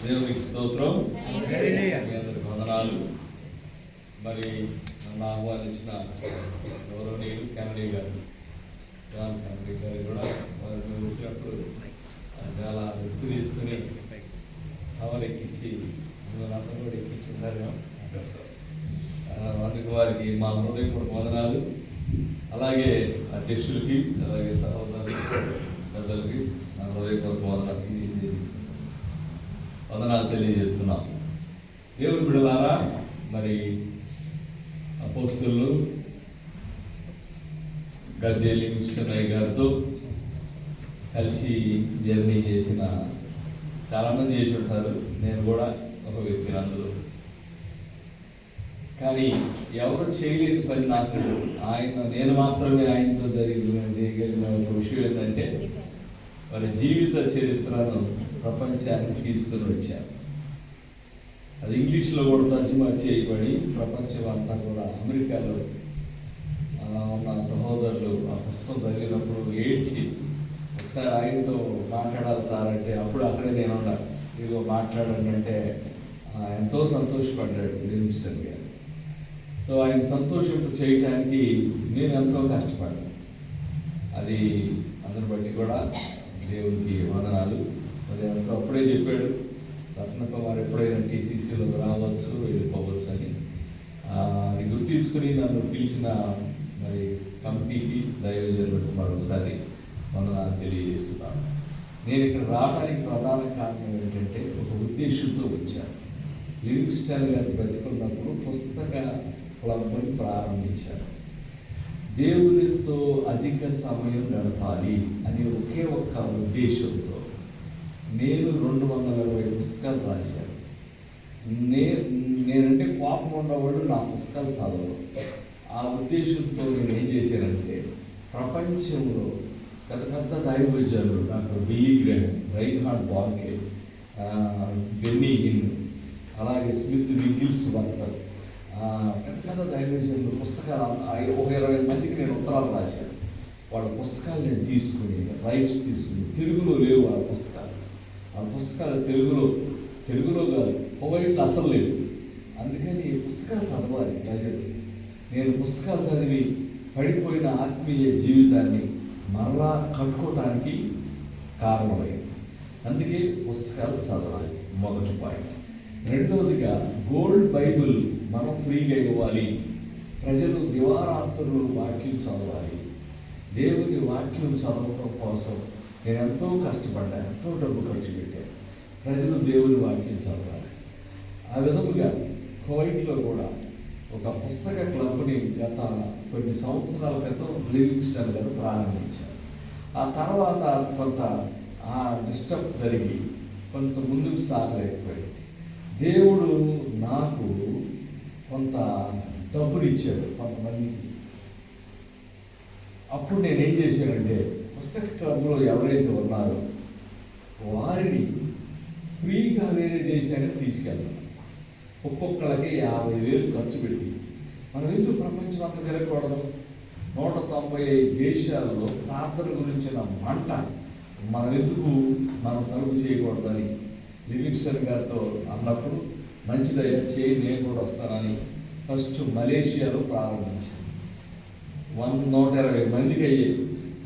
దేవునికి స్తోత్రం. వందనాలు. మరి నన్ను ఆహ్వానించిన గౌరవనీయులు కెనడీ గారు, జాన్ కెనడీ గారు కూడా వారు వచ్చినప్పుడు చాలా రిస్క్ తీసుకుని కవర్ ఎక్కించి అందరూ కూడా ఎక్కించున్నారు. అందుకు వారికి మా హృదయపూర్వక వందనాలు. అలాగే అధ్యక్షులకి, అలాగే సహోదరులకి, పెద్దలకి నా హృదయపూర్వక వందనాలు తెలియజేస్తున్నాం. దేవుని బిడ్డలారా, మరి అపోస్తలులు గద్దె లివింగ్స్టన్ గారితో కలిసి జర్నీ చేసిన చాలామంది చేసి ఉంటారు. నేను కూడా ఒక వ్యక్తిని అందులో. కానీ ఎవరు చేయలేని పని నాకు నేను మాత్రమే ఆయనతో జరిగిన ఒక విషయం ఏంటంటే, వారి జీవిత చరిత్రను ప్రపంచానికి తీసుకుని వచ్చారు. అది ఇంగ్లీష్లో కూడా తర్జుమా చేయబడి ప్రపంచం అంతా కూడా, అమెరికాలో ఉన్న సహోదరులు ఆ పుస్తకం చదివినప్పుడు ఏడ్చి ఒకసారి ఆయనతో మాట్లాడాలి సార్ అంటే, అప్పుడు అక్కడే నేను ఉండాలి, ఇదిగో మాట్లాడండి అంటే ఎంతో సంతోషపడ్డాడు లివింగ్స్టన్ గారు. సో ఆయన సంతోషింపు చేయటానికి నేను ఎంతో కష్టపడ్డాను. అది అందరి బట్టి కూడా దేవునికి వందనాలు. మరి ఎంతో అప్పుడే చెప్పాడు, రత్నకుమార్ ఎప్పుడైనా టీసీసీలో రావచ్చు, వెళ్ళిపోవచ్చు అని. అది గుర్తించుకుని నన్ను పిలిచిన మరి కమిటీకి, దైవజనులకు మరొకసారి వందనాలు తెలియజేస్తున్నాను. నేను ఇక్కడ రావడానికి ప్రధాన కారణం ఏంటంటే, ఒక ఉద్దేశంతో వచ్చాను. లివింగ్స్టన్ గారు బ్రతుకున్నప్పుడు పుస్తక క్లబ్ని ప్రారంభించారు. దేవునితో అధిక సమయం గడపాలి అని ఒకే ఒక్క ఉద్దేశంతో నేను 220 పుస్తకాలు రాశాను. నేనంటే కోపం ఉన్నవాడు నా పుస్తకాలు చదవరు. ఆ ఉద్దేశంతో నేను ఏం చేశానంటే, ప్రపంచంలో పెద్ద పెద్ద దైవజనులు, డాక్టర్ బిల్లీ గ్రాహం, రైన్హార్డ్ బాంకే, బెన్నీ హిన్, అలాగే స్మిత్ విగిల్స్ వర్తర్, పెద్ద పెద్ద దైవజనులు పుస్తకాలు, ఒక 20 మందికి నేను ఉత్తరాలు రాశాను. వాళ్ళ పుస్తకాలు నేను తీసుకుని, రైట్స్ తీసుకుని, తెలుగులో లేవు ఆ పుస్తకాలు తెలుగులో కాదు, కువైట్లో అసలు లేవు. అందుకని పుస్తకాలు చదవాలి ప్రజలు. నేను పుస్తకాలు చదివి పడిపోయిన ఆత్మీయ జీవితాన్ని మరలా కట్టుకోవటానికి కారణమైంది. అందుకే పుస్తకాలు చదవాలి, మొదటి పాయింట్. రెండవదిగా, గోల్డ్ బైబిల్ మనం ఫ్రీగా ఇవ్వాలి. ప్రజలు దివారాత్రులు వాక్యం చదవాలి. దేవుని వాక్యం చదవటం కోసం నేను ఎంతో కష్టపడ్డాను, ఎంతో డబ్బు ఖర్చు పెట్టాను. ప్రజలు దేవుని వాక్యం చదవాలి. ఆ విధముగా కువైట్లో కూడా ఒక పుస్తక క్లబ్ని గత కొన్ని సంవత్సరాల క్రితం లివింగ్స్టన్ గారు ప్రారంభించారు. ఆ తర్వాత కొంత డిస్టర్బ్ జరిగి కొంత ముందుకు సాగలేకపోయింది. దేవుడు నాకు కొంత డబ్బులు ఇచ్చాడు కొంతమందికి. అప్పుడు నేనేం చేశానంటే, పుస్తక క్లబ్లో ఎవరైతే ఉన్నారో వారిని ఫ్రీగా వేరే దేశానికి తీసుకెళ్తాను. ఒక్కొక్కళ్ళకి 50,000 ఖర్చు పెట్టి. మనం ఎందుకు ప్రపంచం అంతా తిరగకూడదు? 195 దేశాల్లో ప్రార్థన గురించిన మంట మనం తలుపు చేయకూడదని లివింగ్స్టన్ గారితో అన్నప్పుడు, మంచిదయ్యా చేయి, నేను కూడా వస్తానని ఫస్ట్ మలేషియాలో ప్రారంభించాను. 120 మందికి అయ్యే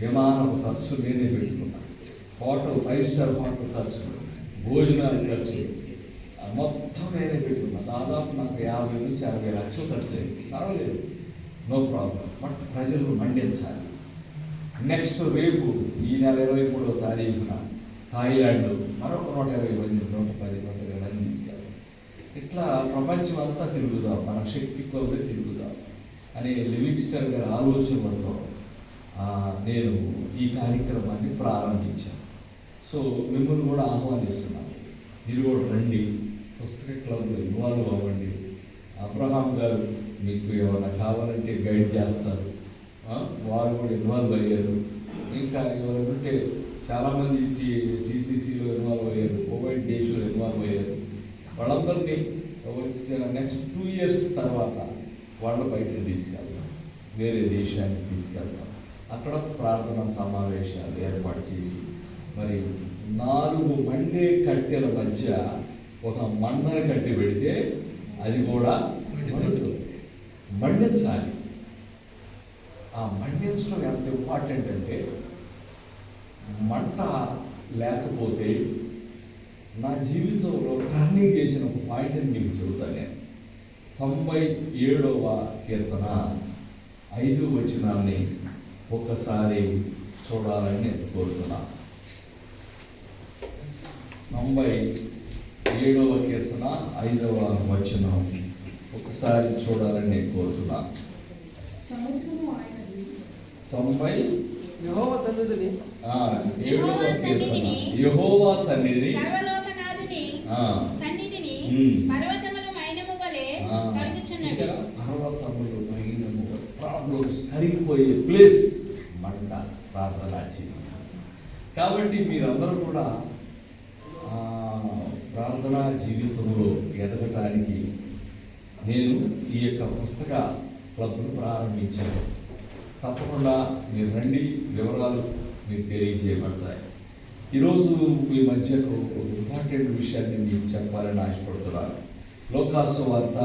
విమానం ఖర్చు నేనే పెట్టుకున్నాను. హోటల్, 5 స్టార్ హోటల్ ఖర్చు, భోజనాలు ఖర్చు మొత్తం నేనే పెట్టుకున్నాను. దాదాపు నాకు 50 నుంచి 60 లక్షలు ఖర్చు అయింది. పర్వాలేదు, నో ప్రాబ్లం. బట్ ప్రజలు మండించాలి. నెక్స్ట్ రేపు ఈ నెల 23వ తారీఖున థాయిలాండ్ మరొక 120 మంది, 110, 120 మంది తీసుకెళ్ళాలి. ఇట్లా ప్రపంచం అంతా తిరుగుదాం, మన శక్తి కొలది తిరుగుదాం అనే లివింగ్స్టన్ గారి ఆలోచనలతో నేను ఈ కార్యక్రమాన్ని ప్రారంభించాను. సో మిమ్మల్ని కూడా ఆహ్వానిస్తున్నాను. మీరు కూడా రండి, పుస్తక క్లబ్లో ఇన్వాల్వ్ అవ్వండి. అబ్రహాం గారు మీకు ఏమైనా కావాలంటే గైడ్ చేస్తారు. వారు కూడా ఇన్వాల్వ్ అయ్యారు. ఇంకా ఎవరైనా ఉంటే చాలామంది టీసీసీలో ఇన్వాల్వ్ అయ్యారు, కువైట్ దేశంలో ఇన్వాల్వ్ అయ్యారు. వాళ్ళందరినీ నెక్స్ట్ 2 years తర్వాత వాళ్ళ బయటకు తీసుకెళ్తాం, వేరే దేశానికి తీసుకెళ్తాం. అక్కడ ప్రార్థనా సమావేశాలు ఏర్పాటు చేసి, మరి 4 మండే కట్టెల మధ్య ఒక మంటని కట్టి పెడితే అది కూడా మండుతుంది. మండించాలి. ఆ మండించడం ఎంత ఇంపార్టెంట్ అంటే, మంట లేకపోతే నా జీవితంలో టర్నింగ్ చేసిన ఒక పాయింట్ అని మీకు చెబుతాను నేను. 97వ కీర్తన 5వ వచనాన్ని ఒక్కసారి చూడాలని నేను కోరుతున్నాను. 97వ కీర్తన 5వ వచనం ఒకసారి చూడాలని నేను కోరుతున్నాను. యెహోవా సన్నిధిని యెహోవా సన్నిధి సన్నిధిని పర్వతములు మైనము వలె కరుగుచున్నవి. పర్వతములు మైనము, ప్రాబ్లమ్స్ కరిగిపోయే ప్లేస్ మంట, ప్రార్థన జీవితం. కాబట్టి మీరందరూ కూడా ప్రార్థనా జీవితంలో ఎదగటానికి నేను ఈ యొక్క పుస్తక క్లబ్ను ప్రారంభించాను. తప్పకుండా మీరు రండి, వివరాలు మీకు తెలియజేయబడతాయి. ఈరోజు మీ మధ్యకు ఇంపార్టెంట్ విషయాన్ని మీకు చెప్పాలని ఆశపడుతున్నాను. లోకాసు వార్త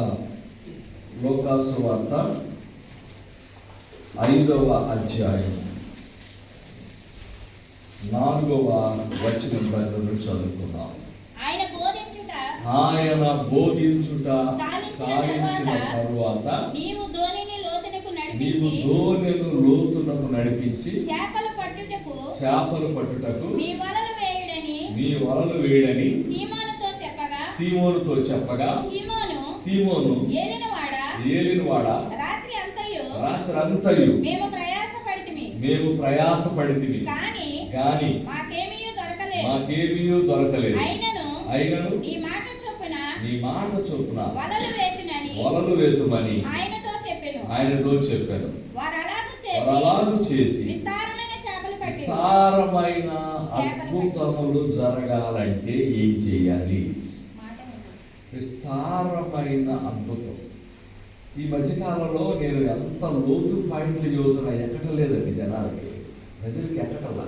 5వ అధ్యాయం 4వ వచనం ప్రజలను చదువుకున్నాం. ఆయన బోధించుట సాగించిన తరువాత నీవు దోణిని లోతునకు నడిపించి చేపలు పట్టుటకు మీ వలలు వేయడని సీమోనుతో చెప్పగా సీమోను ఏలినవాడా రాత్రి అంతయు మేము ప్రయాసపడితిమి గాని మాకేమీ దొరకలేదు. అయినను నీ మాట చొప్పున వలలు వేతుమని ఆయనతో చెప్పాను. వారు చేసి విస్తారమైన అద్భుతములు జరగాలంటే ఏం చేయాలి? విస్తారమైన అద్భుతం. ఈ మధ్యకాలంలో నేను ఎంత లోతు పాయింట్లు చదువుతున్నా ఎక్కటలేదండి జనాలకి, ప్రజలకి ఎక్కటలా.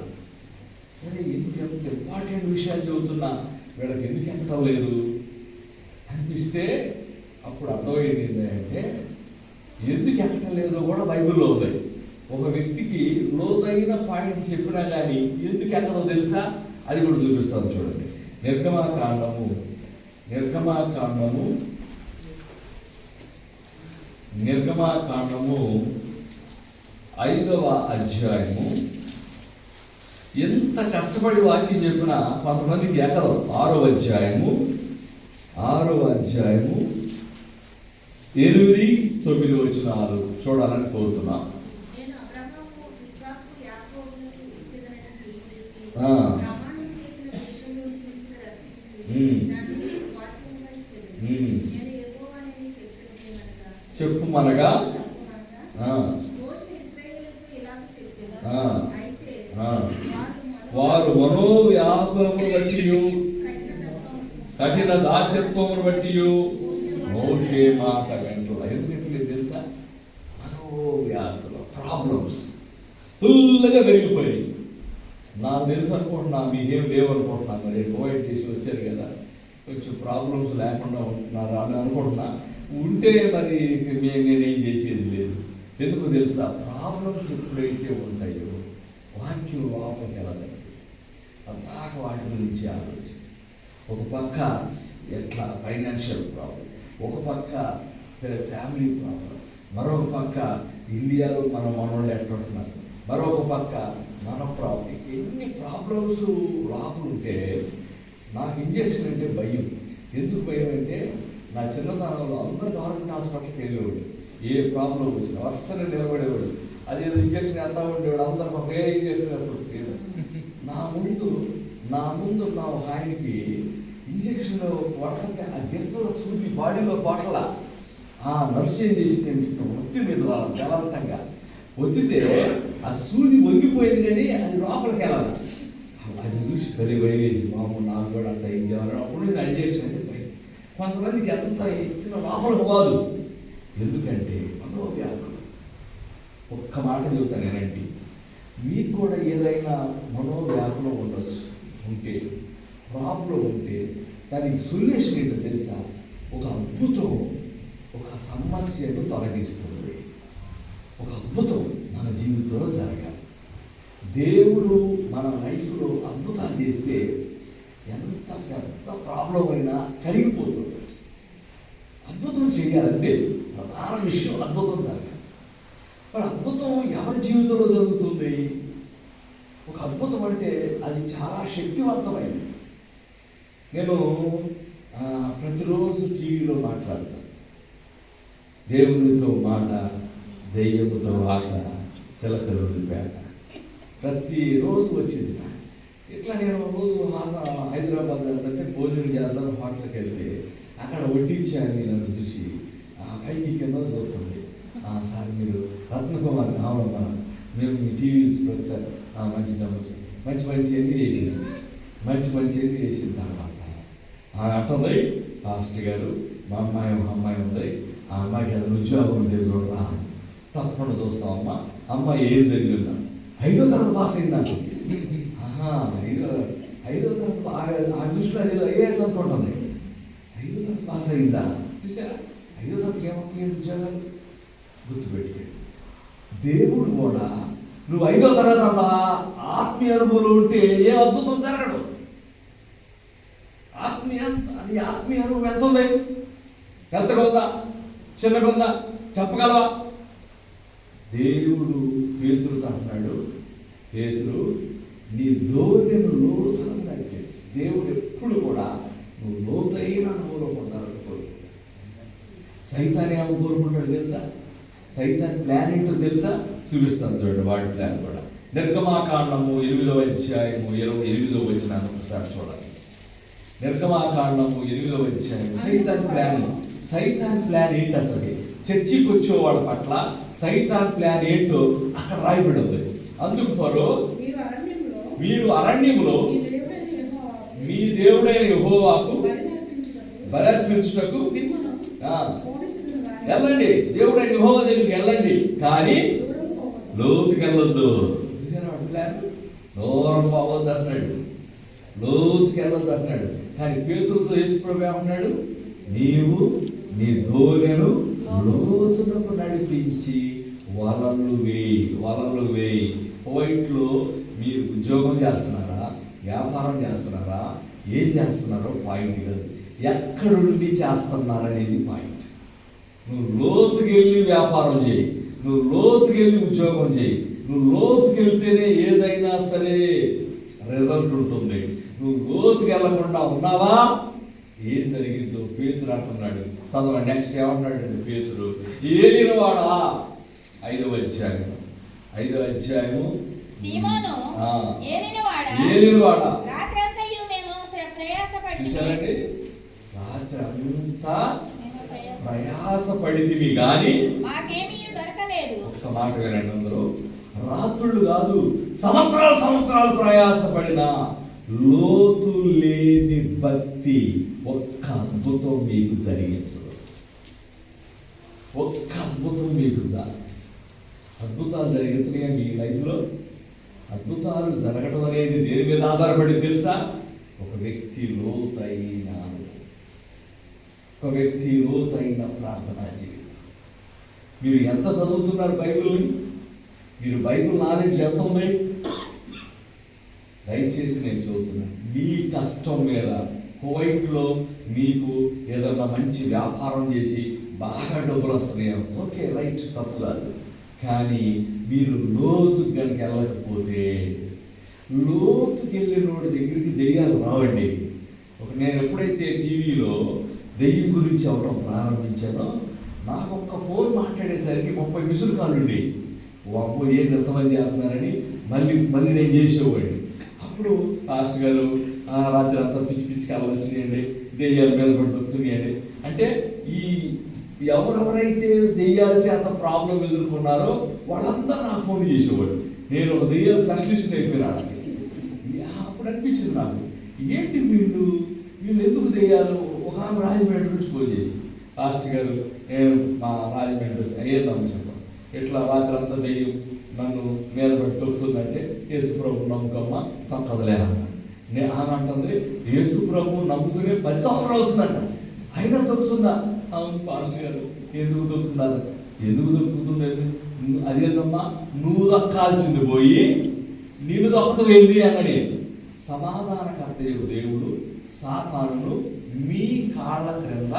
సరే, ఎంత ఇంపార్టెంట్ విషయాలు చదువుతున్నా వీళ్ళకి ఎందుకు ఎక్కటం లేదు అనిపిస్తే అప్పుడు అర్థమైంది ఏంటంటే, ఎందుకు ఎక్కటం లేదో కూడా బైబిల్లో ఉంది. ఒక వ్యక్తికి లోతైన పాయింట్ చెప్పినా కానీ ఎందుకు ఎక్కడో తెలుసా? అది కూడా చూపిస్తాను చూడండి. నిర్గమాకాండము 5వ అధ్యాయము. ఎంత కష్టపడి వాక్యం చెప్పినా కొంతమందికి ఎక్కదు. 6వ అధ్యాయము 8-9 వచనాలు చూడాలని కోరుతున్నాం. చెప్పుమనగా వారు మనోవ్యాకులమును బట్టి కఠిన దాస్యత్వమును బట్టి మోషే మాట వెంటుడు. ఎందుకంటే తెలుసా, మనోవ్యాకుల ప్రాబ్లమ్స్ ఫుల్గా పెరిగిపోయాయి. నాకు తెలుసు అనుకుంటున్నా, మీకేం లేవనుకుంటున్నాను. మరి ప్రొవైడ్ చేసి వచ్చారు కదా, కొంచెం ప్రాబ్లమ్స్ లేకుండా ఉంటున్నారు అని అనుకుంటున్నా. ఉంటే మరి నేనేం చేసేది లేదు. ఎందుకు తెలుసా, ప్రాబ్లమ్స్ ఎప్పుడైతే ఉంటాయో వాక్యం లోపలికి వెళ్ళదండి. అందాక వాటి గురించి ఆలోచన. ఒక పక్క ఎట్లా ఫైనాన్షియల్ ప్రాబ్లం, ఒక పక్క ఫ్యామిలీ ప్రాబ్లం, మరొక పక్క ఇండియాలో మన మనోళ్ళు ఎట్లుంటున్నారు, మరొక పక్క మన ప్రాబ్లం. ఎన్ని ప్రాబ్లమ్స్ లోపల ఉంటే నాకు ఇంజక్షన్ అంటే భయం. ఎందుకు భయం అంటే, నా చిన్నతనంలో అందరూ గవర్నమెంట్ హాస్పిటల్కి వెళ్ళేవాడు. ఏ ప్రాబ్లం వచ్చినా వరుసనే నిలబడేవాడు. అదేదో ఇంజక్షన్ ఎంత ఉండేవాడు. అందరూ ఒక ఏ ఇంజక్షన్ అప్పుడు నా ముందు నా ఒక ఆయనకి ఇంజక్షన్ పడుతుంటే ఆ గిర్తల సూది బాడీలో పట్ల నర్సు ఏం చేసింది, ఒత్తి మీద బలవంతంగా వచ్చితే ఆ సూది వంగిపోయింది కానీ అది లోపలికి వెళ్ళాలి. అది చూసి పది భయవేసి మామూలు నాకు కూడా అంత ఇది అప్పుడు ఇంజక్షన్ అంటే భయం. కొంతమందికి ఎంత ఇచ్చిన లోపలికి పోదు. ఎందుకంటే మనోవ్యాకులు. ఒక్క మాట చెబుతాను నేనండి, మీకు కూడా ఏదైనా మనోవ్యాకులం ఉండొచ్చు. ఉంటే ప్రాబ్లం ఉంటే దానికి సొల్యూషన్ ఏంటో తెలుసా? ఒక అద్భుతం ఒక సమస్యను తొలగిస్తుంది. ఒక అద్భుతం మన జీవితంలో జరగాలి. దేవుడు మన లైఫ్లో అద్భుతాలు చేస్తే ఎంత పెద్ద ప్రాబ్లం అయినా కరిగిపోతుంది. అద్భుతం చేయాలంటే ప్రధాన విషయం అద్భుతం జరగాలి. మరి అద్భుతం ఎవరి జీవితంలో జరుగుతుంది? ఒక అద్భుతం అంటే అది చాలా శక్తివంతమైనది. నేను ప్రతిరోజు టీవీలో మాట్లాడతాను. దేవునితో మాట, దెయ్యముతో ఆట, చిలకలూరి పేట ప్రతిరోజు వచ్చింది. ఇట్లా నేను రోజు హైదరాబాద్ వెళ్తుంటే భోజనం చేద్దాం హోటల్కి వెళ్తే అక్కడ వడ్డించాను. నన్ను చూసి పైకి కింద చూస్తుంది. సార్ మీరు రత్నకుమార్ అవునమ్మా, మేము మీ టీవీ వచ్చారు. మంచిదమ్మ, మంచి అన్నీ చేసింది. మంచి అన్నీ చేసిన తర్వాత అంటుంది, మాస్టర్ గారు మా అమ్మాయి ఒక అమ్మాయి ఉంది, ఆ అమ్మాయికి ఏదైనా ఉద్యోగం ఉంటే చూడరా. తప్పకుండా చూస్తామమ్మా. అమ్మాయి ఏం జరిగిందా? 5వ తరగతి పాస్ అయింది నాకు. 5వ తరగతి ఆ దృష్టిలో ఐఏఎస్ అనుకుంటుంది. 5వ తరగతి పాస్ అయిందా? చూసారా? 5వ తరగతికి ఏమవుతాయి ఉద్యోగాలు? గుర్తుపెట్టుకోండి. దేవుడు కూడా నువ్వు 5వ తరగతి అంతా ఆత్మీయ అనుభవంలో ఉంటే ఏ అద్భుతం జరగడు. ఆత్మీయ అనుభవం ఎంత ఉంది? పెద్దగా ఉందా, చిన్నగా ఉందా చెప్పగలవా? దేవుడు పేతురుతో అంటున్నాడు, పేతురు నీ ధోరణిని లోతులను నడిపించు. దేవుడు ఎప్పుడు కూడా నువ్వు లోతైన అనుభవంలో ఉండాలని కోరుకుంటాడు. సైతాన్ని ఏమో కోరుకుంటాడు తెలుసా? సైతాన్ ప్లాన్ ఏంటో తెలుసా? చూపిస్తాను చూడండి వాడి ప్లాన్ కూడా. నిర్గమాకాండము 8వ అధ్యాయము 28వ వచనాన్ని ఒకసారి చూడాలి. నిర్గమాకాండము 8వ అధ్యాయం. సైతాన్ ప్లాన్ ఏంటి అసలు? చర్చికి వచ్చేవాళ్ళ పట్ల సైతాన్ ప్లాన్ ఏంటో అక్కడ రాయబడి ఉంది. అందుకు ఫరో, మీరు అరణ్యములో మీ దేవుడైన యెహోవాకు బలి అర్పించుటకు వెళ్ళండి. దేవుడైన యెహోవా దగ్గరికి వెళ్ళండి, కానీ లోతుకి వెళ్ళొద్దు. చూసారా వాడి ప్లాన్? దూరం పోవద్దు అంటున్నాడు, లోతుకి వెళ్ళొద్దు అంటున్నాడు. కానీ పేతురుతో యేసుప్రభు ఏమంటున్నాడు? నీవు నీ ధోరణిను లోతునకు నడిపించి వలలు వేయి. కువైట్లో మీరు ఉద్యోగం చేస్తున్నారా, వ్యాపారం చేస్తున్నారా, ఏం చేస్తున్నారో పాయింట్ కాదు, ఎక్కడుండి చేస్తున్నారనేది పాయింట్. నువ్వు లోతుకెళ్ళి వ్యాపారం చేయి, నువ్వు లోతుకెళ్ళి ఉద్యోగం చేయి, నువ్వు లోతుకెళ్తేనే ఏదైనా సరే రిజల్ట్ ఉంటుంది. నువ్వు లోతుకెళ్ళకుండా ఉన్నావా? ఏం జరిగిందో పేతురు అంటున్నాడు. చదవండి నెక్స్ట్ ఏమంటున్నాడు పేతురు? ఏలినవాడా 5వ అధ్యాయము ఏలినవాడా రాత్రి అంతా ప్రయాసపడితివి కానీ ఒక్క మాట వినండి అందరూ. రాత్రులు కాదు, సంవత్సరాలు ప్రయాసపడినా లోతు లేని భక్తి ఒక్క అద్భుతం మీకు జరిగించదు. ఒక్క అద్భుతం మీకు అద్భుతాలు జరుగుతున్నాయా మీ లైఫ్లో? అద్భుతాలు జరగడం అనేది దేని మీద ఆధారపడి తెలుసా? ఒక వ్యక్తి లోతైన ప్రార్థనా జీవితం. మీరు ఎంత చదువుతున్నారు బైబిల్ని? మీరు బైబిల్ నాలెడ్జ్ ఎంత ఉంది? దయచేసి నేను చదువుతున్నాను. మీ కష్టం మీద కువైట్లో మీకు ఏదైనా మంచి వ్యాపారం చేసి బాగా డబ్బులు వస్తున్నాయో ఓకే, రైట్, తప్పు కాదు. కానీ మీరు లోతుకి కనుక వెళ్ళకపోతే, లోతుకి వెళ్ళినోడి దగ్గరికి దెయ్యాలు రావండి. నేను ఎప్పుడైతే టీవీలో దెయ్యం గురించి అవ్వడం ప్రారంభించానో నాకు ఒక్క ఫోన్ మాట్లాడేసరికి 30 మిస్డ్ కాల్ ఉండి, అబ్బో ఏంటి ఎంతమంది చేస్తున్నారని మళ్ళీ నేను చేసేవాడిని. అప్పుడు లాస్ట్ గారు రాత్రి అంతా పిచ్చి కాలం వచ్చినాయండి, దెయ్యాల మీద పడుతున్నాయండి అంటే ఈ ఎవరెవరైతే దెయ్యాల చేత ప్రాబ్లం ఎదుర్కొన్నారో వాళ్ళంతా నాకు ఫోన్ చేసేవాడు. నేను ఒక దెయ్యాల స్పెషలిస్ట్ అయిపోయినాడు. అప్పుడు అనిపించింది నాకు, ఏంటి వీళ్ళు ఎందుకు దెయ్యాలు? ఒక ఆమె రాజమండ్రి నుంచి ఫోన్ చేసి, లాస్ట్ గారు నేను మా రాజమండ్రి అయ్యేద్దామని చెప్పాను. ఇట్లా రాత్రి అంతా దెయ్యం నన్ను మీద పడి తొక్కుతుందంటే యేసు ప్రభు నమ్మకమ్మ తొక్కదలే అన్న. ఆమె అంటుంది యేసు ప్రభు నమ్ముకునే 10 సంవత్సరాలు అవుతుందంట, అయినా దొరుకుతుందా? అవును పాస్టర్ గారు, ఎందుకు దొరుకుతున్నారు? ఎందుకు దొరుకుతుంది? అదేంటమ్మా, నువ్వు దక్కాల్సింది పోయి నేను దొక్కతమైంది అన్నది. సమాధానకర్త దేవుడు సాతానును మీ కాళ్ళ క్రింద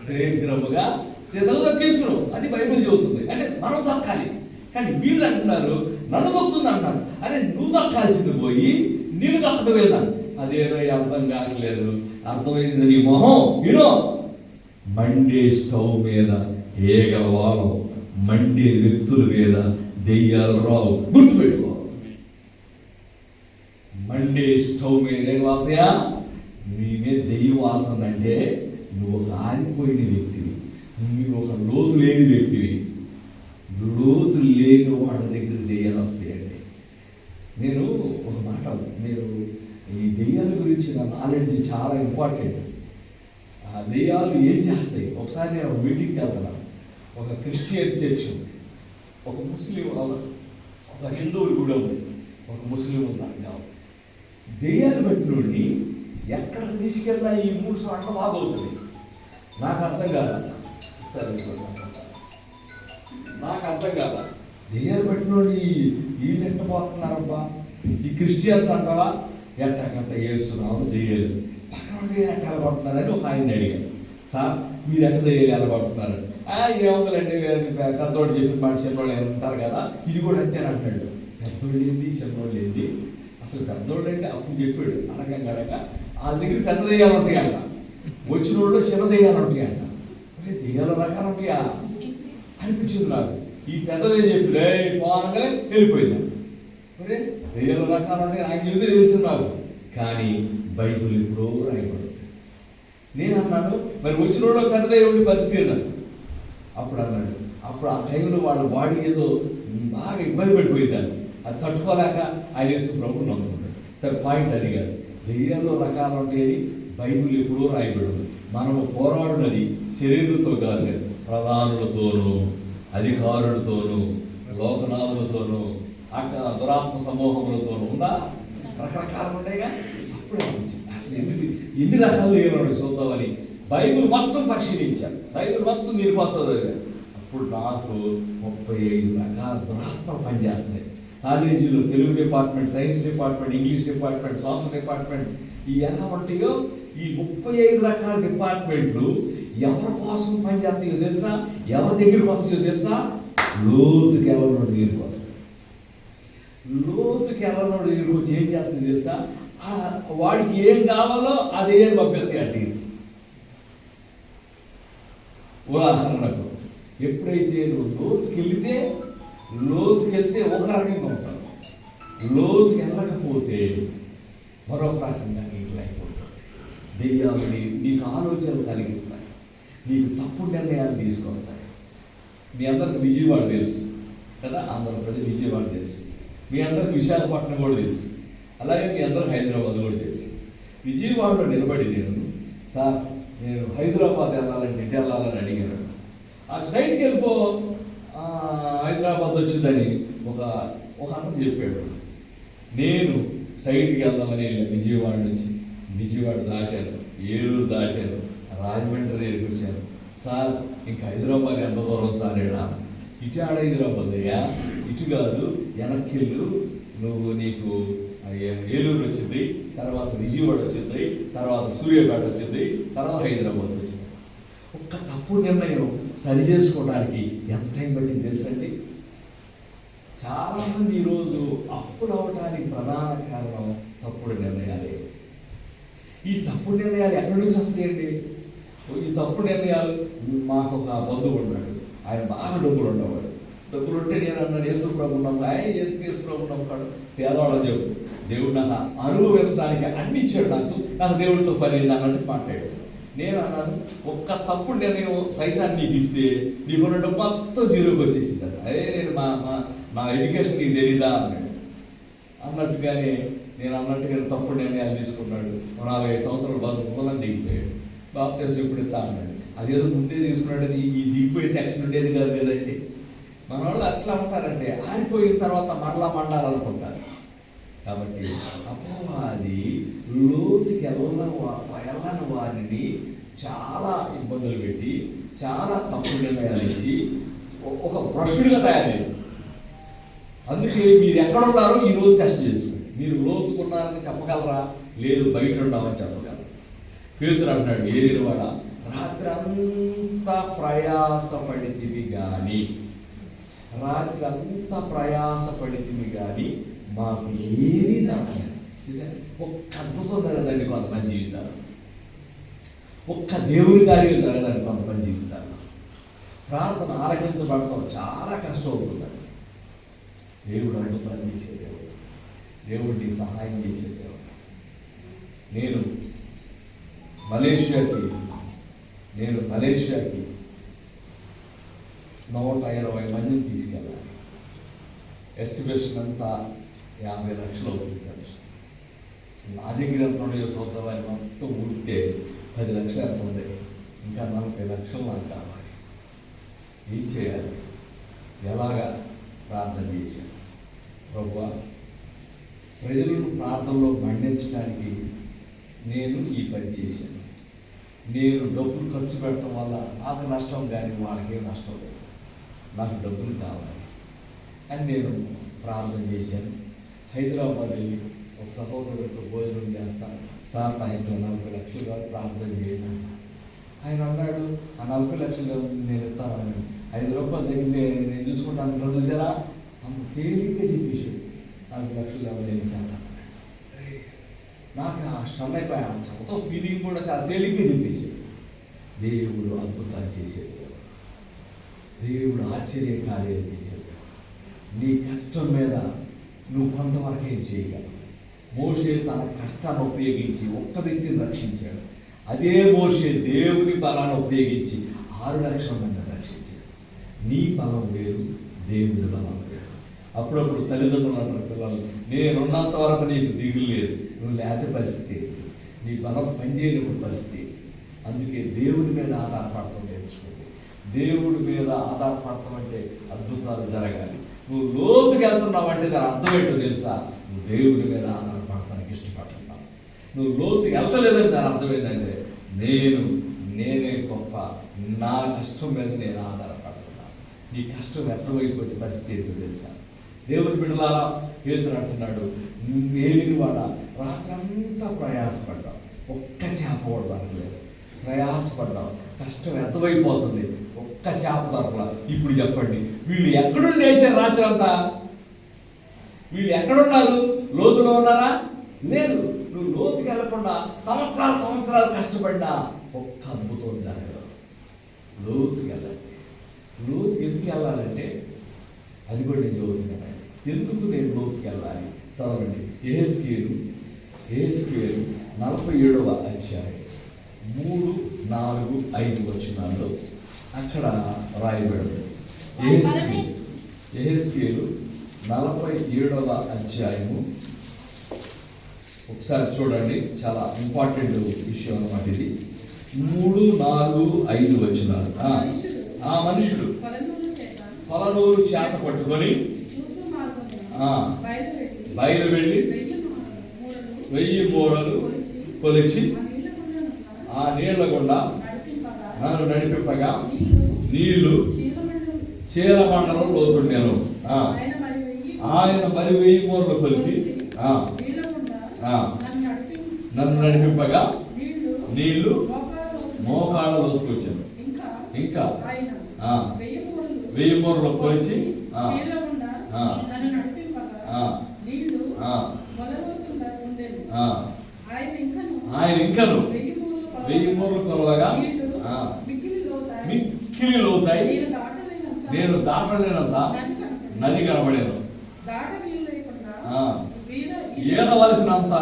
శీఘ్రముగా చేతులు దక్కించును, అది బైబిల్ చెబుతుంది. అంటే మనం దక్కాలి, కానీ వీళ్ళు అంటున్నారు నన్ను దొక్కుతుంది అంటారు. అరే నువ్వు దక్కాల్సింది పోయి నేను దక్కతమైందా? అదేదో అర్థం కావట్లేదు. అర్థమైంది నీ మొహం వినో. మండే స్టవ్ మీద ఏగవాలం, మండే వ్యక్తుల మీద దెయ్యాలు రావు, గుర్తుపెట్టుకో. మండే స్టవ్ మీద ఏగవాలయా, నీ మీద దెయ్యం వాళ్తుందంటే నువ్వు ఒక ఆరిపోయిన వ్యక్తివి, నువ్వు ఒక లోతు లేని వ్యక్తివి. లోతు లేని వాళ్ళ దగ్గర దెయ్యాలు వస్తాయండి. నేను ఒక మాట, మీరు ఈ దెయ్యాల గురించి నా నాలెడ్జ్ చాలా ఇంపార్టెంట్. ఆ దెయ్యాలు ఏం చేస్తాయి? ఒకసారి నేను మీటింగ్కి వెళ్తున్నాను, ఒక క్రిస్టియన్ చర్చ్, ఒక ముస్లిం, ఒక హిందువులు కూడా ఉంది, ఒక ముస్లిం ఉన్నాడు. దెయ్యాలు పెట్టినోడిని ఎక్కడ తీసుకెళ్ళినా ఈ 3 సార్లు బాగవుతుంది. నాకు అర్థం కాదా? సరే, నాకు అర్థం కాదా? దెయ్యాలు పెట్టినోడి వీళ్ళు ఎట్ట పోతున్నారబ్బా, ఈ క్రిస్టియన్స్ అంటావా? ఎట్టకంట వేస్తున్నావు దెయ్యాలు, పక్కన దెయ్యాలు ఎట్ట వెళ్ళబడుతున్నారని ఒక ఆయన అడిగారు. సార్ మీరు ఎట్ట దెయ్యాలు వెళ్ళబడుతున్నారు? ఏముందండి, పెద్దోడు చెప్పిన మాట చిన్నోళ్ళు ఉంటారు కదా, ఇది కూడా అంతేని అంటాడు. పెద్దోళ్ళు ఏంది, చిన్నోళ్ళు ఏంది? అసలు పెద్దోళ్ళు అంటే అప్పుడు చెప్పాడు అడగంగా వాళ్ళ దగ్గర పెద్ద దెయ్యాలు ఉంటాయంట, వచ్చిన వాళ్ళు చిన్న దెయ్యాలు ఉంటాయంట. అంటే దెయ్యాల రకాలు ఉంటాయా అనిపించింది నాకు. ఈ పెద్దదే చెప్పి పోనగా వెళ్ళిపోయింది. సరే దెయ్యాల రకాలు అంటే ఆయన చూసి తెలిసింది నాకు, కానీ బైబిల్ ఎప్పుడో రాయబడి. నేను అన్నాను మరి వచ్చిన వాళ్ళు పెద్ద దెయ్యం పరిస్థితి అన్నాను. అప్పుడు అన్నాడు, అప్పుడు ఆ టైంలో వాళ్ళ బాడీ ఏదో బాగా ఇబ్బంది పడిపోయిందని అది తట్టుకోలేక ఆయన యేసు ప్రభువు నమ్ముతున్నాడు. సరే పాయింట్ అది కాదు, దెయ్యాల్లో రకాలు ఉంటాయని బైబిల్ ఎప్పుడో రాయబడింది. మనము పోరాడునది శరీరంతో కాదు, ప్రధానులతోనూ అధికారులతోనూ లోకనాథులతోనూ దురాత్మ సమూహములతోనూ ఉందా? రకరకాలు ఉంటాయిగా. అప్పుడే అసలు ఎన్ని రకాలు ఏమన్నా చూద్దామని బైబిల్ మొత్తం పరిశీలించాను, బైబిల్ మొత్తం మీరుకోసం. అప్పుడు నాకు 35 రకాల దురాత్మలు పనిచేస్తున్నాయి. కాలేజీలో Telugu department, science department, English department, social department, ఈ ఎలా ఉంటాయో ఈ 35 రకాల డిపార్ట్మెంట్లు ఎవరి కోసం పనిచేస్తాయో తెలుసా? ఎవరి దగ్గరికి వస్తాయో తెలుసా? లోతుకి ఎవరినోడు దగ్గరికి వస్తాయి. లోతుకి ఎవరినోడు దగ్గరికి వచ్చి ఏం చేస్తుంది తెలుసా? వాడికి ఏం కావాలో అదే పంపిస్తాయి. అంటే ఉదాహరణకు ఎప్పుడైతే నువ్వు లోతుకి వెళ్తే ఒక రకంగా ఉంటావు, లోతుకి వెళ్ళకపోతే మరొక రకంగా నీకు అయిపోతుంది. దెయ్యాలు నీకు ఆలోచనలు కలిగిస్తాయి, నీకు తప్పుడు నిర్ణయాలు తీసుకొస్తాయి. మీ అందరికి విజయవాడ తెలుసు కదా, ఆంధ్రప్రదేశ్ విజయవాడ తెలుసు, మీ అందరికి విశాఖపట్నం కూడా తెలుసు, అలాగే మీ అందరికి హైదరాబాద్ కూడా తెలుసు. విజయవాడలో నిలబడి సార్ నేను హైదరాబాద్ వెళ్ళాలంటే ఎటు వెళ్ళాలని అడిగాను. ఆ స్ట్రైట్కి వెళ్ళిపో, హైదరాబాద్ వచ్చిందని ఒక అతను చెప్పాడు. నేను స్ట్రైట్కి వెళ్దామని విజయవాడ నుంచి, విజయవాడ దాటాను, ఏలూరు దాటాను, రాజమండ్రి దగ్గరికి వచ్చాను. సార్ ఇంకా హైదరాబాద్ ఎంత దూరం సార్? ఇటు ఆడ హైదరాబాద్ అయ్యా, ఇటు కాదు వెనక్కి వెళ్ళు, నీకు ఏలూరు వచ్చింది, తర్వాత విజయవాడ వచ్చింది, తర్వాత సూర్యాపేట వచ్చింది, తర్వాత హైదరాబాద్ వచ్చింది. ఒక్క తప్పుడు నిర్ణయం సరి చేసుకోవడానికి ఎంత టైం పట్టింది తెలుసండి? చాలామంది ఈరోజు అప్పుడు అవటానికి ప్రధాన కారణం తప్పుడు నిర్ణయాలే. ఈ తప్పుడు నిర్ణయాలు ఎక్కడి నుంచి వస్తాయండి? ఈ తప్పుడు నిర్ణయాలు, మాకు ఒక బంధువు ఉన్నాడు, ఆయన బాగా డబ్బులు ఉండేవాడు. డబ్బులు ఉంటే నేను అన్నాడు యేసు ప్రభు ఉన్నాము, ఆయన యేసు ప్రభు నమ్ముతాడు. పేదవాళ్ళని చెప్పు, దేవుడు నాకు అనుభవించడానికి అన్ని ఇచ్చాడు, నాకు దేవుడితో పని అన్నట్టు మాట్లాడాడు. నేను అన్నాను ఒక్క తప్పుడు నిర్ణయం సైతాన్ని నీకు ఇస్తే నీకున్న డబ్బు మొత్తం జీరోకి వచ్చేసింది. అదే నేను మా ఎడ్యుకేషన్ నీకు తెలీదా అన్నాడు. అన్నట్టుగానే నేను అన్నట్టుగా తప్పుడు నిర్ణయాలు తీసుకున్నాడు. 45 సంవత్సరాలు బస్సులను దిగిపోయాడు. బాప్తిసం ఎప్పుడు ఇస్తా అన్నాడు. అదేదో ముందే తీసుకున్నాడు, ఈ దిగిపోయే సెక్షన్ ఉండేది కాదు కదండి. మన వాళ్ళు అట్లా ఉంటారంటే ఆరిపోయిన తర్వాత మరలా మండాలనుకుంటారు. కాబట్టి అపవాది వెళ్ళని వారిని చాలా ఇబ్బందులు పెట్టి, చాలా తప్పు నిర్ణయాలు ఇచ్చి ఒక భ్రష్టుడిగా తయారు చేస్తారు. అందుకే మీరు ఎక్కడ ఉన్నారో ఈరోజు టెస్ట్ చేసుకోండి. మీరు లోతుకున్నారని చెప్పగలరా? లేదు, బయట ఉన్నామని చెప్పగలరా? పేతురు అంటున్నాడు, ఏలినవాడా, రాత్రి అంతా ప్రయాసపడితివి కానీ మాకు ఏమీ దొరకలేదు. ఒక్క అద్భుతం జరగదండి కొంతమంది జీవితాలు, ఒక్క దేవుని కార్యం జరగదండి కొంతమంది జీవితాలు. ప్రార్థన ఆలకించబడటం చాలా కష్టం అవుతుందండి. దేవుడు అద్భుతాలు చేసే దేవుడు, దేవుడిని సహాయం చేసే దేవుడు. నేను మలేషియాకి 120 మందిని తీసుకెళ్ళాలి. ఎస్టిమేషన్ అంతా 50 లక్షలు అవుతుంది. నా దగ్గర ఎంత ఉండేదో చూద్దాం, ఆయన మొత్తం ఉడితే 10 లక్షలు ఎంత ఉండే, ఇంకా 40 లక్షలు నాకు కావాలి. ఏం చేయాలి? ఎలాగా ప్రార్థన చేశాను. ప్రభువా, ప్రజలను ప్రార్థనలో మండించడానికి నేను ఈ పని చేశాను. నేను డబ్బులు ఖర్చు పెట్టడం వల్ల నాకు నష్టం, కానీ వాళ్ళకేం నష్టం లేదు. నాకు డబ్బులు కావాలి అని నేను ప్రార్థన చేశాను. హైదరాబాద్ వెళ్ళి ఒక సహోదరుడితో భోజనం చేస్తాను. సార్, నా ఇంట్లో 40 లక్షలు కాదు, ప్రార్థన చేయను. ఆయన అన్నాడు, ఆ 40 లక్షలు నేను ఇస్తాను, 5 రూపాయలు దగ్గర నేను చూసుకుంటాను. చూసారా, అంత తేలిగ్గా చెప్పేసాడు. 40 లక్షలు కావాలి, నేను ఇచ్చాను. నాకు ఆ శ్రమ అయిపోయా, చదువుతో ఫీలింగ్ కూడా చాలా తేలిగ్గా చెప్పేసాడు. దేవుడు అద్భుతాలు చేసేది, దేవుడు ఆశ్చర్య కార్యాలు చేసేది. నీ కష్టం మీద నువ్వు కొంతవరకు ఏం చేయగలవు. మోషే తన కష్టాన్ని ఉపయోగించి ఒక్క వ్యక్తిని రక్షించాడు. అదే మోషే దేవుని బలాన్ని ఉపయోగించి 6 లక్షల మందిని రక్షించాడు. నీ బలం వేరు, దేవుని బలం వేరు. అప్పుడప్పుడు తల్లిదండ్రులు అంటారు, పిల్లలు, నేనున్నంత వరకు నీకు దిగులు లేదు, నువ్వు లేత పరిస్థితి, నీ బలం పనిచేయని పరిస్థితి. అందుకే దేవుని మీద ఆధారపడటం నేర్చుకోండి. దేవుడి మీద ఆధారపడటం అంటే అద్భుతాలు జరగాలి. నువ్వు లోతుకి వెళ్తున్నావంటే దాని అర్థం ఏంటో తెలుసా? నువ్వు దేవుడి మీద ఆధారపడటానికి ఇష్టపడుతున్నావు. నువ్వు లోతుకి వెళ్తలేదని దాని అర్థం ఏంటంటే నేనే గొప్ప, నా కష్టం మీద నేను ఆధారపడుతున్నాను. నీ కష్టం వ్యర్థమైపోతే పరిస్థితి ఏంటో తెలుసా? దేవుని బిడ్డలారా, పేతురు అంటున్నాడు, ఏలినవాడ, రాత్రంతా ప్రయాసపడ్డావు, ఒక్క చేప కూడా దొరకలేదు. ప్రయాసపడ్డావు, కష్టం వ్యర్థమైపోతుంది, ఒక్క చేప దొరకలా. ఇప్పుడు చెప్పండి, వీళ్ళు ఎక్కడుండి వేసారు రాత్రి అంతా? వీళ్ళు ఎక్కడున్నారు? లోతులో ఉన్నారా? లేదు. నువ్వు లోతుకి వెళ్ళకుండా సంవత్సరాలు కష్టపడినా ఒక్క అద్భుతం జరగదు. లోతుకి వెళ్ళాలి. లోతుకి ఎందుకు వెళ్ళాలంటే, అది కూడా నేను లోతుకి వెళ్ళాలి. ఎందుకు నేను లోతుకి వెళ్ళాలి? చదవండి, యెహెజ్కేలు 47వ అధ్యాయం 3, 4, 5 వచనాల్లో అక్కడ రాయబడింది. యెహెజ్కేలు 47వ అధ్యాయము ఒకసారి చూడండి, చాలా ఇంపార్టెంట్ విషయం అన్నమాట ఇది. 3, 4, 5 వచనాలు. ఆ మనుషుడు కొలనూరు చేత పట్టుకొని బయలు వెళ్ళి 1000 మూరలు కొలిచి ఆ నీళ్ల గుండా నన్ను నడిపింపగా నీళ్లు చీలమండలం లోతుండెను. ఆయన మరి 1000 మూరలు కొలిపి నన్ను నడిపింపగా నీళ్లు మోకాళ్ళ లోతుకొచ్చాను. ఇంకా 1000 మూరలు కొలిచి ఆయన ఇంకను 1000 మూరలు కొలవగా మిక్కిలి లోతాయి, నేను దాటలేనంత నది కనబడేను. ఈదవలసినంత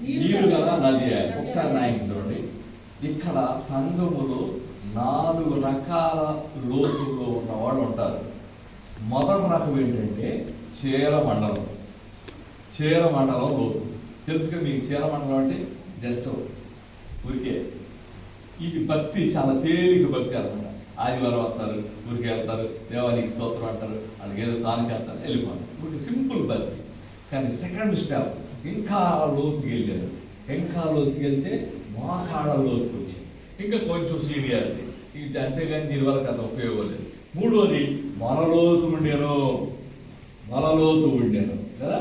నీరు కదా నది. ఒకసారి నాయకుడు చూడండి, ఇక్కడ సంఘములో 4 రకాల లోతుల్లో ఉన్న వాళ్ళు ఉంటారు. మొదటి రకం ఏంటంటే చీలమండలం లోతు. తెలుసుగా మీకు చీలమండలం అంటే జస్ట్ ఊరికే, ఇది భక్తి, చాలా తేలిక భక్తి అనమాట. ఆదివారం వస్తారు, ఊరికి వెళ్తారు, దేవానికి స్తోత్రం అంటారు, వాళ్ళకి ఏదో తానికి వెళ్తారు, వెళ్ళిపోతారు. ఊరికి సింపుల్ భక్తి. కానీ సెకండ్ స్టెప్ ఇంకా లోతుకి వెళ్ళారు. ఇంకా లోతుకి వెళ్తే మోకాళ్ళ లోతుకు వచ్చింది. ఇంకా కొంచెం సీనియారిటీ, ఇది అంతేగాని దీనివల్ల అంత ఉపయోగం లేదు. మూడోది మొలలోతు ఉండెను కదా.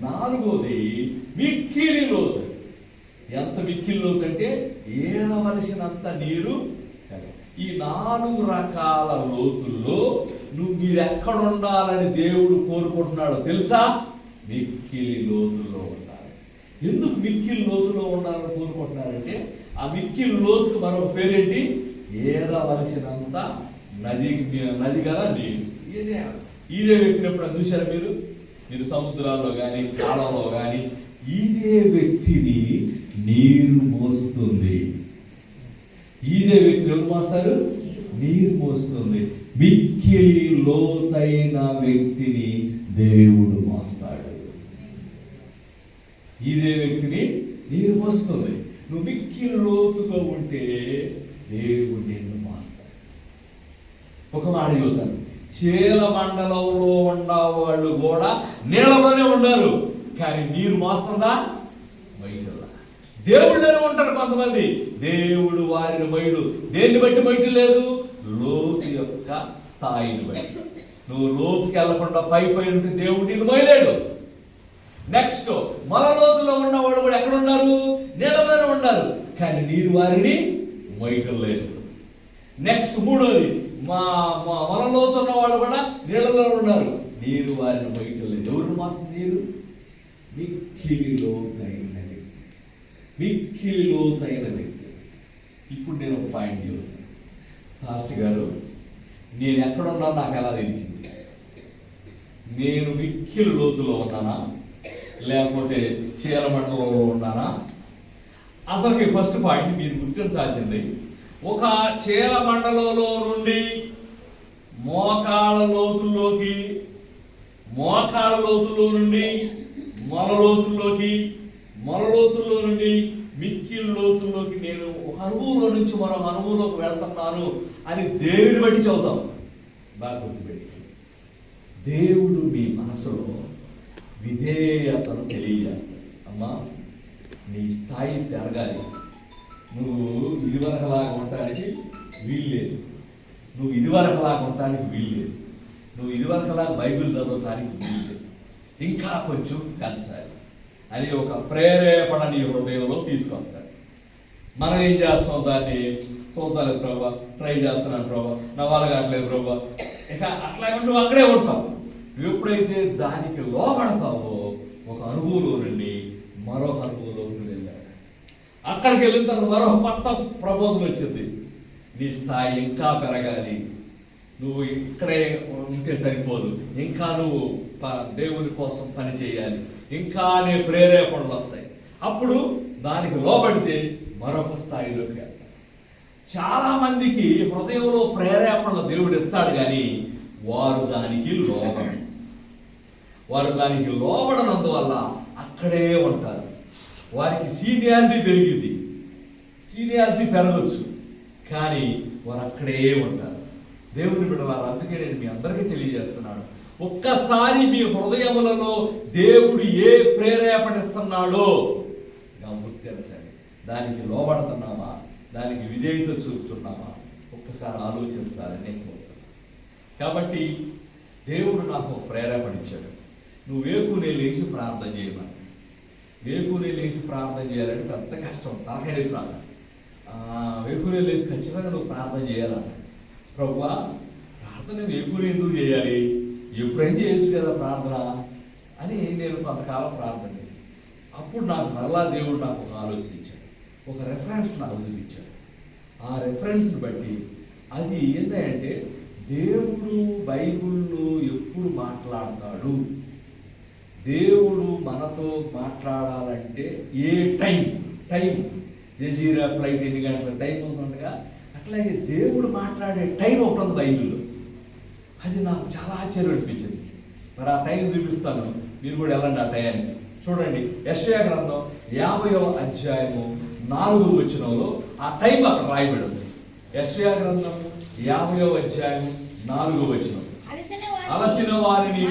నాలుగోది మిక్కిలి లోతు. ఎంత మిక్కిలి లోతు అంటే ఏడవలసినంత నీరు. ఈ 4 రకాల లోతుల్లో మీరు ఎక్కడ ఉండాలని దేవుడు కోరుకుంటున్నాడో తెలుసా? మిక్కిలి లోతుల్లో ఉండాలి. ఎందుకు మిక్కిలి లోతులో ఉండాలని కోరుకుంటున్నారంటే ఆ మిక్కిలి లోతుకు మరొక పేరేంటి? ఏదవలసినంత నది గల నీరు. ఇదే వ్యక్తిని ఎప్పుడు చూశారు మీరు సముద్రాల్లో కానీ కాలంలో కానీ ఇదే వ్యక్తిని నీరు మోస్తుంది. ఇదే వ్యక్తిని ఎవరు మోస్తారు? నీరు మోస్తుంది. మిక్కిలి లోతైన వ్యక్తిని దేవుడు మోస్తాడు. ఇదే వ్యక్తిని నీరు మోస్తుంది. నువ్వు మిక్కిలి లోతుగా ఉంటే దేవుడు నిన్ను మోస్తాడు. ఒక మాట చెబుతాను, చేల మండలంలో ఉన్నవాళ్ళు కూడా నీళ్ళలోనే ఉన్నారు, కానీ నీరు మోస్తుందా? బయటలా. దేవుళ్ళనే ఉంటారు కొంతమంది. దేవుడు వారిని బయలు దేన్ని బట్టి బయట లేదు? లోతు యొక్క స్థాయిని బట్టి. నువ్వు లోతుకి వెళ్లకుండా పై ఉంటే దేవుడు నిన్ను బయలేడు. నెక్స్ట్ మన లోతులో ఉన్నవాళ్ళు కూడా ఎక్కడ ఉన్నారు? నీళ్ళలోనే ఉన్నారు, కానీ నీరు వారిని బయట లేదు. నెక్స్ట్ మూడోది మన లోతున్న వాళ్ళు కూడా నీళ్ళలో ఉన్నారు, నీరు వారిని బయట లేదు. ఎవరు మోస్తుంది నీరు? మిక్కిలి లోతైన వ్యక్తి. మిక్కిలి లోతైన వ్యక్తి. ఇప్పుడు నేను ఒక పాయింట్ చెబుతాను. పాస్టర్ గారు, నేను ఎక్కడున్నా నాకు ఎలా తెలిసింది? నేను మిక్కిలి లోతులో ఉన్నానా లేకపోతే చీలమండలంలో ఉన్నానా? అసలు ఫస్ట్ పాయింట్ మీరు గుర్తించాల్సింది, ఒక చీలమండలంలో నుండి మోకాళ్ళ లోతుల్లో నుండి మొల లోతుల్లో నుండి మిక్కిలి లోతుల్లోకి నేను ఒక అనుభవంలో నుంచి మరొక అనుభవంలోకి వెళ్తున్నాను అని దేవుని బట్టి చదువుతాం. బాగా గుర్తుపెట్టి, దేవుడు మీ మనసులో విధేయతను తెలియజేస్తాడు. అమ్మా, నీ స్థాయి పెరగాలి. నువ్వు ఇదివరకలాగా ఉండటానికి వీల్లేదు. నువ్వు ఇదివరకలాగా ఉండటానికి వీల్లేదు. నువ్వు ఇదివరకలాగా బైబిల్ చదవటానికి వీల్లేదు. ఇంకా కొంచెం పెంచాలి అని ఒక ప్రేరేపణ నీ హృదయంలో తీసుకొస్తాడు. మనం ఏం చేస్తాం? దాన్ని చూద్దాం ప్రభా, ట్రై చేస్తున్నాను ప్రభా, నా వల్ల కావట్లేదు ప్రభా, ఇక అట్లాగే నువ్వు అక్కడే ఉంటావు. ఎప్పుడైతే దానికి లోపడతావో ఒక అనుభవంలో నుండి మరొక అనుభవంలోకి వెళ్ళాడు. అక్కడికి వెళ్ళిన తర్వాత మరొక కొత్త ప్రపోజల్ వచ్చింది. నీ స్థాయి ఇంకా పెరగాలి, నువ్వు ఇక్కడే ఉంటే సరిపోదు, ఇంకా నువ్వు దేవుని కోసం పని చేయాలి, ఇంకా నీ ప్రేరేపణలు వస్తాయి. అప్పుడు దానికి లోబడితే మరొక స్థాయిలోకి వెళ్తారు. చాలామందికి హృదయంలో ప్రేరేపణలు దేవుడు ఇస్తాడు, కానీ వారు దానికి లోబడనందువల్ల అక్కడే ఉంటారు. వారికి సీనియారిటీ పెరిగింది, సీనియారిటీ పెరగచ్చు, కానీ వారు అక్కడే ఉంటారు. దేవుని బిడ్డలారా, అందుకే నేను మీ అందరికీ తెలియజేస్తున్నాను, ఒక్కసారి మీ హృదయములలో దేవుడు ఏ ప్రేరేపణిస్తున్నాడో గుర్తించండి. దానికి లోబడుతున్నామా, దానికి విధేయత చూపుతున్నామా, ఒక్కసారి ఆలోచించాలని నేను కోరుతున్నాను. కాబట్టి దేవుడు నాకు ఒక ప్రేరేపణ ఇచ్చాడు. నువ్వు వేకునే లేచి ప్రార్థన చేయమని. వేకునే లేచి ప్రార్థన చేయాలంటే పెద్ద కష్టం, నాకైనా ప్రార్థన. వేకునే లేచి ఖచ్చితంగా నువ్వు ప్రార్థన చేయాలన్న. ప్రభువా, ప్రార్థన వేకునే ఎందుకు చేయాలి? ఎప్పుడైనా చేయొచ్చు కదా ప్రార్థన అని నేను కొంతకాలం ప్రార్థన చేయాలి. అప్పుడు నాకు మరలా దేవుడు నాకు ఒక ఆలోచన ఇచ్చాడు, ఒక రెఫరెన్స్ నాకు చూపించాడు. ఆ రెఫరెన్స్ని బట్టి అది ఏంటంటే, దేవుడు బైబిల్లో ఎప్పుడు మాట్లాడతాడు, దేవుడు మనతో మాట్లాడాలంటే ఏ టైం జజీరా ఫ్లైట్ ఎన్ని గంటల టైం ఉంటుండగా, అట్లాగే దేవుడు మాట్లాడే టైం ఒకటి ఉంది బైబిల్లో. అది నాకు చాలా ఆశ్చర్యం అనిపించింది. మరి ఆ టైం చూపిస్తాను, మీరు కూడా వెళ్ళండి ఆ టైంకి. చూడండి, యెషయా గ్రంథం 50వ అధ్యాయము 4వ వచనంలో ఆ టైం అక్కడ రాయబడి ఉంది. యెషయా గ్రంథం 50వ అధ్యాయం 4వ వచనం. అలసిన వారిని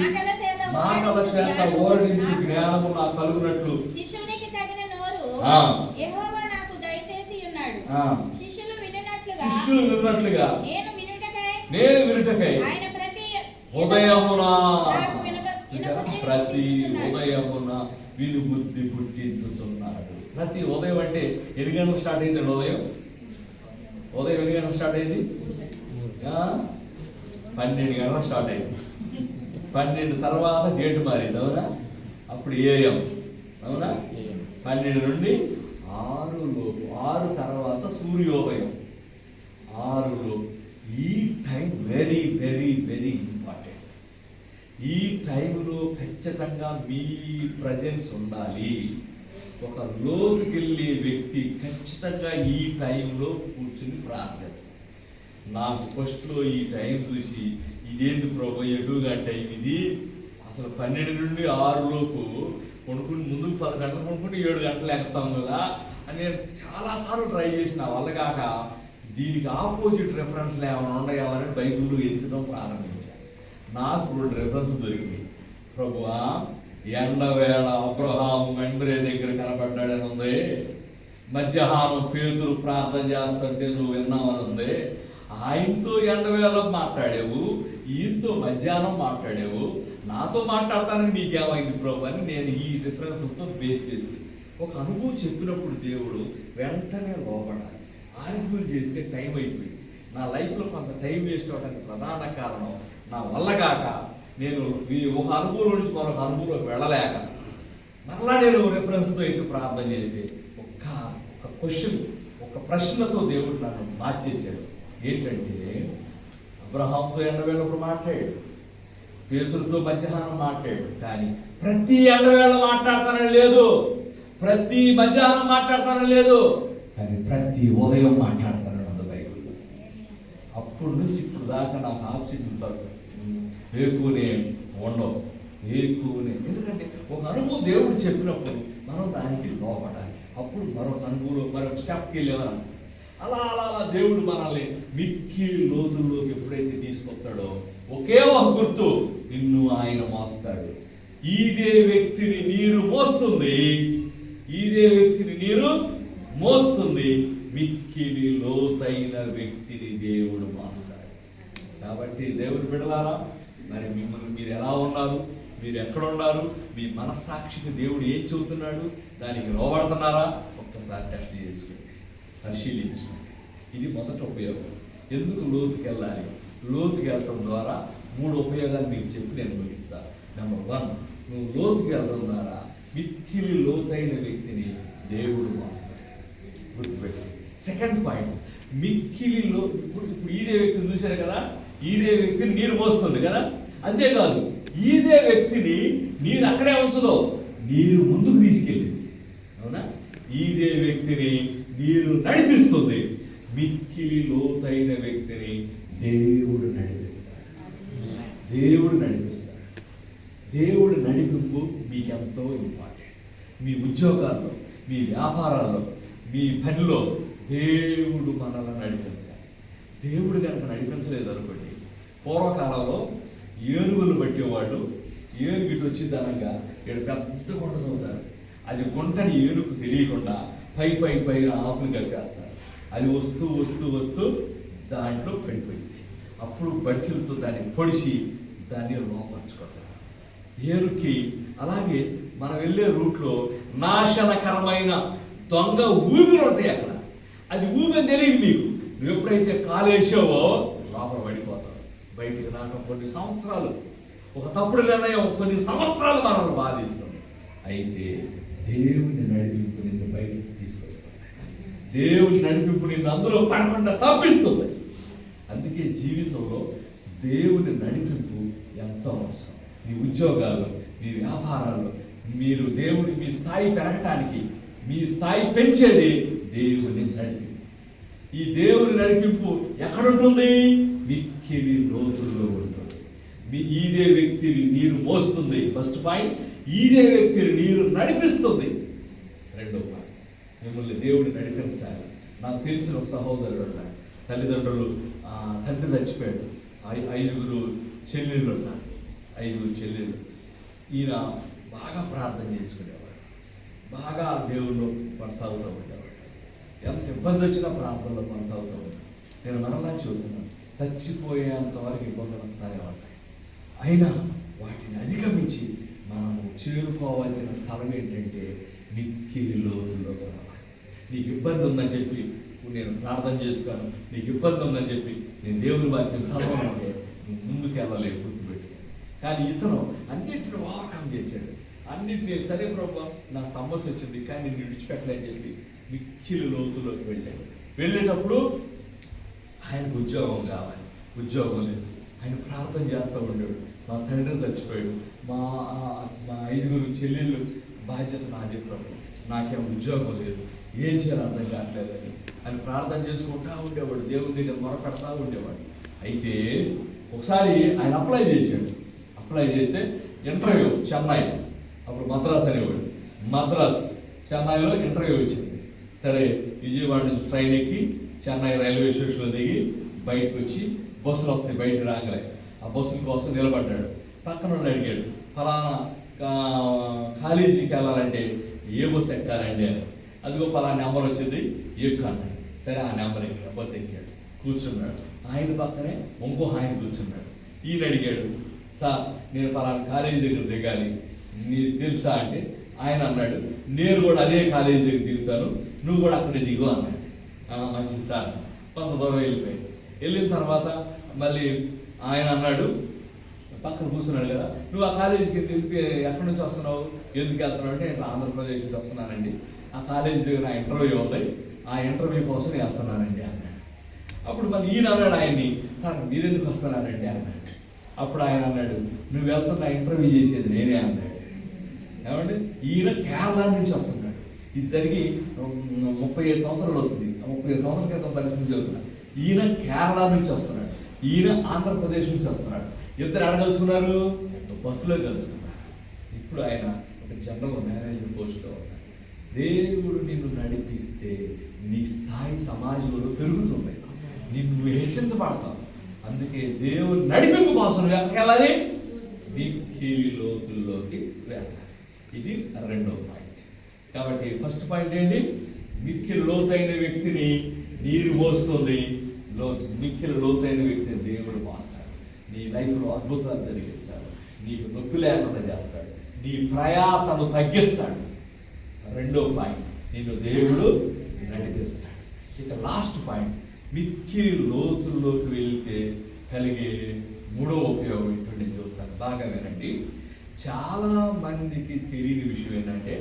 మాటల చేత ఓడించి జ్ఞానము నాకు కలుగునట్లు ఆ. యెహోవా నాకు దయచేసి ఉన్నాడు. ఆ. శిష్యులు వినున్నట్లుగా నేను వినుటకై ఆయన ప్రతి ఉదయమున నాకు ప్రతి ఉదయమున వినుబుద్ధి పుట్టించుచున్నాడు. ప్రతి ఉదయం అంటే ఎన్ని గంటలకు స్టార్ట్ అయింది? ఉదయం ఎన్ని గంటలకు స్టార్ట్ అయింది? 12 గంటలకు స్టార్ట్ అయింది. 12 తర్వాత డేట్ మారింది, అవునా? అప్పుడు ఏఎం, అవునా? 12 నుండి 6 లోపు, 6 తర్వాత సూర్యోదయం, 6 లోపు. ఈ time very very very important. ఈ టైంలో ఖచ్చితంగా మీ ప్రజెన్స్ ఉండాలి. ఒక లోతుకెళ్ళే వ్యక్తి ఖచ్చితంగా ఈ టైంలో కూర్చుని ప్రార్థించాలి. నాకు ఫస్ట్లో ఈ టైం చూసి ఇదేంటి ప్రభు ఎక్కువగా టైం ఇది, అసలు 12 నుండి 6 లోపు కొనుక్కుని ముందుకు 10 గంటలు కొనుక్కుంటే 7 గంటలు ఎక్కుతాం కదా అని నేను చాలాసార్లు ట్రై చేసిన. వల్ల కాక దీనికి ఆపోజిట్ రెఫరెన్స్లు ఏమైనా ఉన్నాయేమని బైబిల్లో ఎదుగుతాం ప్రారంభించాను. నాకు 2 రెఫరెన్స్ దొరికినాయి. ప్రభువా, ఎండవేళ అబ్రహాము మెండ్రే దగ్గర కనబడ్డాడని ఉంది, మధ్యాహ్నం పేతురు ప్రార్థన చేస్తుంటే నువ్వు విన్నావని ఉంది. ఆయనతో ఎండవేళ మాట్లాడావు, ఈయనతో మధ్యాహ్నం మాట్లాడావు, నాతో మాట్లాడతానికి నీకేమైంది ప్రభు అని నేను ఈ రిఫరెన్స్తో బేస్ చేసి ఒక అనుభవం చెప్పినప్పుడు దేవుడు వెంటనే లోపడాలి. ఆర్గ్యూలు చేస్తే టైం అయిపోయింది. నా లైఫ్లో కొంత టైం వేస్ట్ అవడానికి ప్రధాన కారణం నా వల్ల కాక నేను ఒక అనుభవం నుంచి మరొక అనుభవంలోకి వెళ్ళలేక మరలా నేను రెఫరెన్స్తో అయితే ప్రార్థన చేస్తే ఒక క్వశ్చన్, ఒక ప్రశ్నతో దేవుడు నన్ను మార్చేశాడు. ఏంటంటే, అబ్రహాంతో ఎండవేళప్పుడు మాట్లాడాడు, పేతురుతో మధ్యాహ్నం మాట్లాడాడు, కానీ ప్రతి ఎండవేళ మాట్లాడతానని లేదు, ప్రతి మధ్యాహ్నం మాట్లాడతానని లేదు, కానీ ప్రతి ఉదయం మాట్లాడతానని ఉంది బైబిల్లో. అప్పుడు నుంచి ఇప్పుడు దాకా నాకు ఆప్షన్ వేకునే ఉండవు, వేకునే. ఎందుకంటే ఒక అనుభవం దేవుడు చెప్పినప్పుడు మనం దానికి లోపడాలి. అప్పుడు మరొక అనుభవంలో మరొక స్టెప్కి వెళ్ళేవారు. అలా అలా అలా దేవుడు మనల్ని మిక్కిలి లోతుల్లోకి ఎప్పుడైతే తీసుకొస్తాడో ఒకే ఒక గుర్తు, నిన్ను ఆయన మోస్తాడు. ఇదే వ్యక్తిని నీరు మోస్తుంది, ఇదే వ్యక్తిని నీరు మోస్తుంది, మిక్కిలి లోతైన వ్యక్తిని దేవుడు మోస్తాడు. కాబట్టి దేవుడు బిడ్డలారా, మరి మిమ్మల్ని మీరు ఎలా ఉన్నారు, మీరు ఎక్కడ ఉన్నారు, మీ మనస్సాక్షికి దేవుడు ఏం చెబుతున్నాడు, దానికి లోబడుతున్నారా ఒక్కసారి టెస్ట్ చేసుకోండి, పరిశీలించుకోండి. ఇది మొదటి ఉపయోగం. ఎందుకు లోతుకి వెళ్ళాలి? లోతుకి వెళ్ళడం ద్వారా 3 ఉపయోగాలు మీకు చెప్పి నేను ముగిస్తాను. నెంబర్ 1, నువ్వు లోతుకి వెళ్ళడం ద్వారా మిక్కిలి లోతైన వ్యక్తిని దేవుడు మోస్తాడు, గుర్తుపెట్టి. సెకండ్ పాయింట్, మిక్కిలిలో ఇప్పుడు ఇదే వ్యక్తిని చూశారు కదా, ఇదే వ్యక్తిని నీరు మోస్తుంది కదా. అంతేకాదు, ఇదే వ్యక్తిని నీరు అక్కడే ఉంచదో, నీరు ముందుకు తీసుకెళ్ళింది, అవునా? ఇదే వ్యక్తిని నీరు నడిపిస్తుంది. మిక్కిలి లోతైన వ్యక్తిని దేవుడు నడిపిస్తాడు, దేవుడు నడిపిస్తాడు. దేవుడు నడిపింపు మీకు ఎంతో ఇంపార్టెంట్. మీ ఉద్యోగాల్లో, మీ వ్యాపారాల్లో, మీ పనిలో దేవుడు మనల్ని నడిపించాలి. దేవుడు కనుక నడిపించలేదు అనుకోండి, పూర్వకాలంలో ఏనుగులు పట్టేవాళ్ళు ఏనుగు ఇటు వచ్చి ధనంగా ఇక్కడ పెద్ద గుంట తవ్వుతారు. అది గుంటని ఏనుగు తెలియకుండా పైన ఆకులు కట్టేస్తారు. అది వస్తూ వస్తూ వస్తూ దాంట్లో పడిపోయింది. అప్పుడు బడిసెలతో దాన్ని పొడిచి దాన్ని లోపరుచుకుంటారు. ఏనుగుకి అలాగే మనం వెళ్ళే రూట్లో నాశనకరమైన దొంగ ఊపిరి ఉంటాయి అక్కడ. అది ఊపిరి తెలియదు మీకు. నువ్వు ఎప్పుడైతే కాలేసావో లోపల పడిపోతావు. బయటికి రావడం కొన్ని సంవత్సరాలు, ఒక తప్పుడు నిర్ణయం కొన్ని సంవత్సరాలు మనల్ని బాధిస్తుంది. అయితే దేవుని నడిపింపు నిన్ను బయటికి తీసుకొస్తుంది. దేవుని నడిపింపు నిన్ను అందులో పడకుండా తప్పిస్తుంది. అందుకే జీవితంలో దేవుని నడిపింపు ఎంతో అవసరం. మీ ఉద్యోగాల్లో, మీ వ్యాపారాల్లో మీరు దేవుని మీ స్థాయి పెరగటానికి, మీ స్థాయి పెంచేది దేవుని నడిపింపు. ఈ దేవుని నడిపింపు ఎక్కడుంటుంది? మిక్కిలి లోతుల్లో ఉంటుంది. ఇదే వ్యక్తిని నీరు మోస్తుంది. ఫస్ట్ పాయింట్, ఇదే వ్యక్తిని నీరు నడిపిస్తుంది. రెండో పాయింట్, మిమ్మల్ని దేవుడు నడిపించాలి. నాకు తెలిసిన ఒక సహోదరుడు ఉన్నారు, తల్లిదండ్రులు, తండ్రి చచ్చిపోయాడు, 5 చెల్లెళ్ళు ఉన్నారు, 5 చెల్లెళ్ళు. ఈయన బాగా ప్రార్థన చేసుకునేవాడు, బాగా దేవుళ్ళు కొనసాగుతూ ఉండేవాడు. ఎంత ఇబ్బంది వచ్చినా ప్రాంతంలో కొనసాగుతూ ఉంటాడు. నేను మరలా చెబుతున్నాను, చచ్చిపోయేంత వరకు ఇబ్బందులు వస్తానే ఉంటాయి. అయినా వాటిని అధిగమించి మనము చేరుకోవాల్సిన స్థలం ఏంటంటే మిక్కిలి లోతులోకి రావాలి. నీకు ఇబ్బంది ఉందని చెప్పి నేను ప్రార్థన చేస్తాను, నీకు ఇబ్బంది ఉందని చెప్పి నేను దేవుని వాక్యం చదవాలంటే నువ్వు ముందుకు వెళ్ళలేవు, గుర్తుపెట్టి. కానీ ఇతను అన్నింటిని ఓవర్కమ్ చేశాడు. అన్నింటినీ సరే ప్రభు నాకు సమస్య వచ్చింది కానీ నేను విడిచిపెట్టలేని చెప్పి మిక్కిలి లోతులోకి వెళ్ళాడు. వెళ్ళేటప్పుడు ఆయనకు ఉద్యోగం కావాలి, ఉద్యోగం లేదు. ఆయన ప్రార్థన చేస్తూ ఉన్నాడు. మా తండ్రి చచ్చిపోయాడు, మా 5 చెల్లెళ్ళు బాధ్యత నాది ప్రభు, నాకేం ఉద్యోగం లేదు, ఏం చేయాలి అర్థం కావట్లేదని ఆయన ప్రార్థన చేసుకుంటూ ఉండేవాడు, దేవుని దగ్గర మొరపెడతా ఉండేవాడు. అయితే ఒకసారి ఆయన అప్లై చేశాడు. అప్లై చేస్తే ఇంటర్వ్యూ చెన్నై, అప్పుడు మద్రాస్ అనేవాడు, మద్రాస్ చెన్నైలో ఇంటర్వ్యూ వచ్చింది. సరే విజయవాడ నుంచి ట్రైన్ ఎక్కి చెన్నై రైల్వే స్టేషన్లో దిగి బయటకు వచ్చి బస్సులు వస్తాయి, బయట రాగలే. ఆ బస్సుల కోసం నిలబడ్డాడు. పక్కన అడిగాడు, ఫలానా కాలేజీకి వెళ్ళాలంటే ఏ బస్సు ఎక్కాలండి అని. అదిగో ఫలానా నెంబర్ వచ్చింది, ఎక్కు అన్నాడు. సరే ఆ నెంబర్ ఎక్కి బస్సు ఎక్కాడు, కూర్చున్నాడు. ఆయన పక్కనే ఇంకో ఆయన కూర్చున్నాడు. ఈయన అడిగాడు, సార్ నేను ఫలానా కాలేజీ దగ్గర దిగాలి, నీకు తెలుసా అంటే ఆయన అన్నాడు, నేను కూడా అదే కాలేజీ దగ్గర దిగుతాను, నువ్వు కూడా అక్కడే దిగు అన్నాడు. మంచిది సార్. కొంత దూరం వెళ్ళిన తర్వాత మళ్ళీ ఆయన అన్నాడు, పక్కన కూర్చున్నాడు కదా, నువ్వు ఆ కాలేజీకి ఎక్కడి నుంచి వస్తున్నావు, ఎందుకు వెళ్తున్నావు అంటే నేను ఆంధ్రప్రదేశ్ నుంచి వస్తున్నానండి, ఆ కాలేజీ దగ్గర నా ఇంటర్వ్యూ ఉంది, ఆ ఇంటర్వ్యూ కోసం నేను వెళ్తున్నానండి అన్నాడు. అప్పుడు మళ్ళీ ఈయన అన్నాడు ఆయన్ని, సార్ మీరెందుకు వస్తున్నారండి అన్నాడు. అప్పుడు ఆయన అన్నాడు, నువ్వు వెళ్తున్న ఇంటర్వ్యూ చేసేది నేనే అన్నాడు. ఏమంటే ఈయన కేరళ నుంచి వస్తున్నాడు. ఇది జరిగి 35 సంవత్సరాలు అవుతుంది. 35 సంవత్సరాల క్రితం పరిస్థితి చెబుతున్నాడు. ఈయన కేరళ నుంచి వస్తున్నాడు, ఈయన ఆంధ్రప్రదేశ్ నుంచి వస్తున్నాడు. ఇద్దరు అడగలుచుకున్నారు, బస్సులో కలుసుకున్నారు. ఇప్పుడు ఆయన ఒక జనరల్ మేనేజర్ పోస్టులో ఉన్నాడు. దేవుడు నిన్ను నడిపిస్తే నీ స్థాయి సమాజంలో పెరుగుతుంది, నిన్ను హెచ్చించబడతావు. అందుకే దేవుడు నడిపింపు కోసం వెళ్ళాలి, మిక్కిలి లోతుల్లోకి వెళ్ళాలి. ఇది 2వ పాయింట్. కాబట్టి ఫస్ట్ పాయింట్ ఏంటి, మిక్కిలి లోతైన వ్యక్తిని నీరు మోస్తుంది, మిక్కిలి లోతైన వ్యక్తిని దేవుడు మోస్తాడు. నీ లైఫ్లో అద్భుతాలు జరిగిస్తాడు, నీకు నొప్పి లేకుండా చేస్తాడు, నీ ప్రయాసను తగ్గిస్తాడు. 2వ పాయింట్, నిన్ను దేవుడు నడిపిస్తాడు. ఇక లాస్ట్ పాయింట్, మిక్కిలి లోతుల్లోకి వెళ్తే కలిగే 3వ ఉపయోగం ఏంటో నేను చెబుతాను, బాగా వినండి. చాలా మందికి తెలియని విషయం ఏంటంటే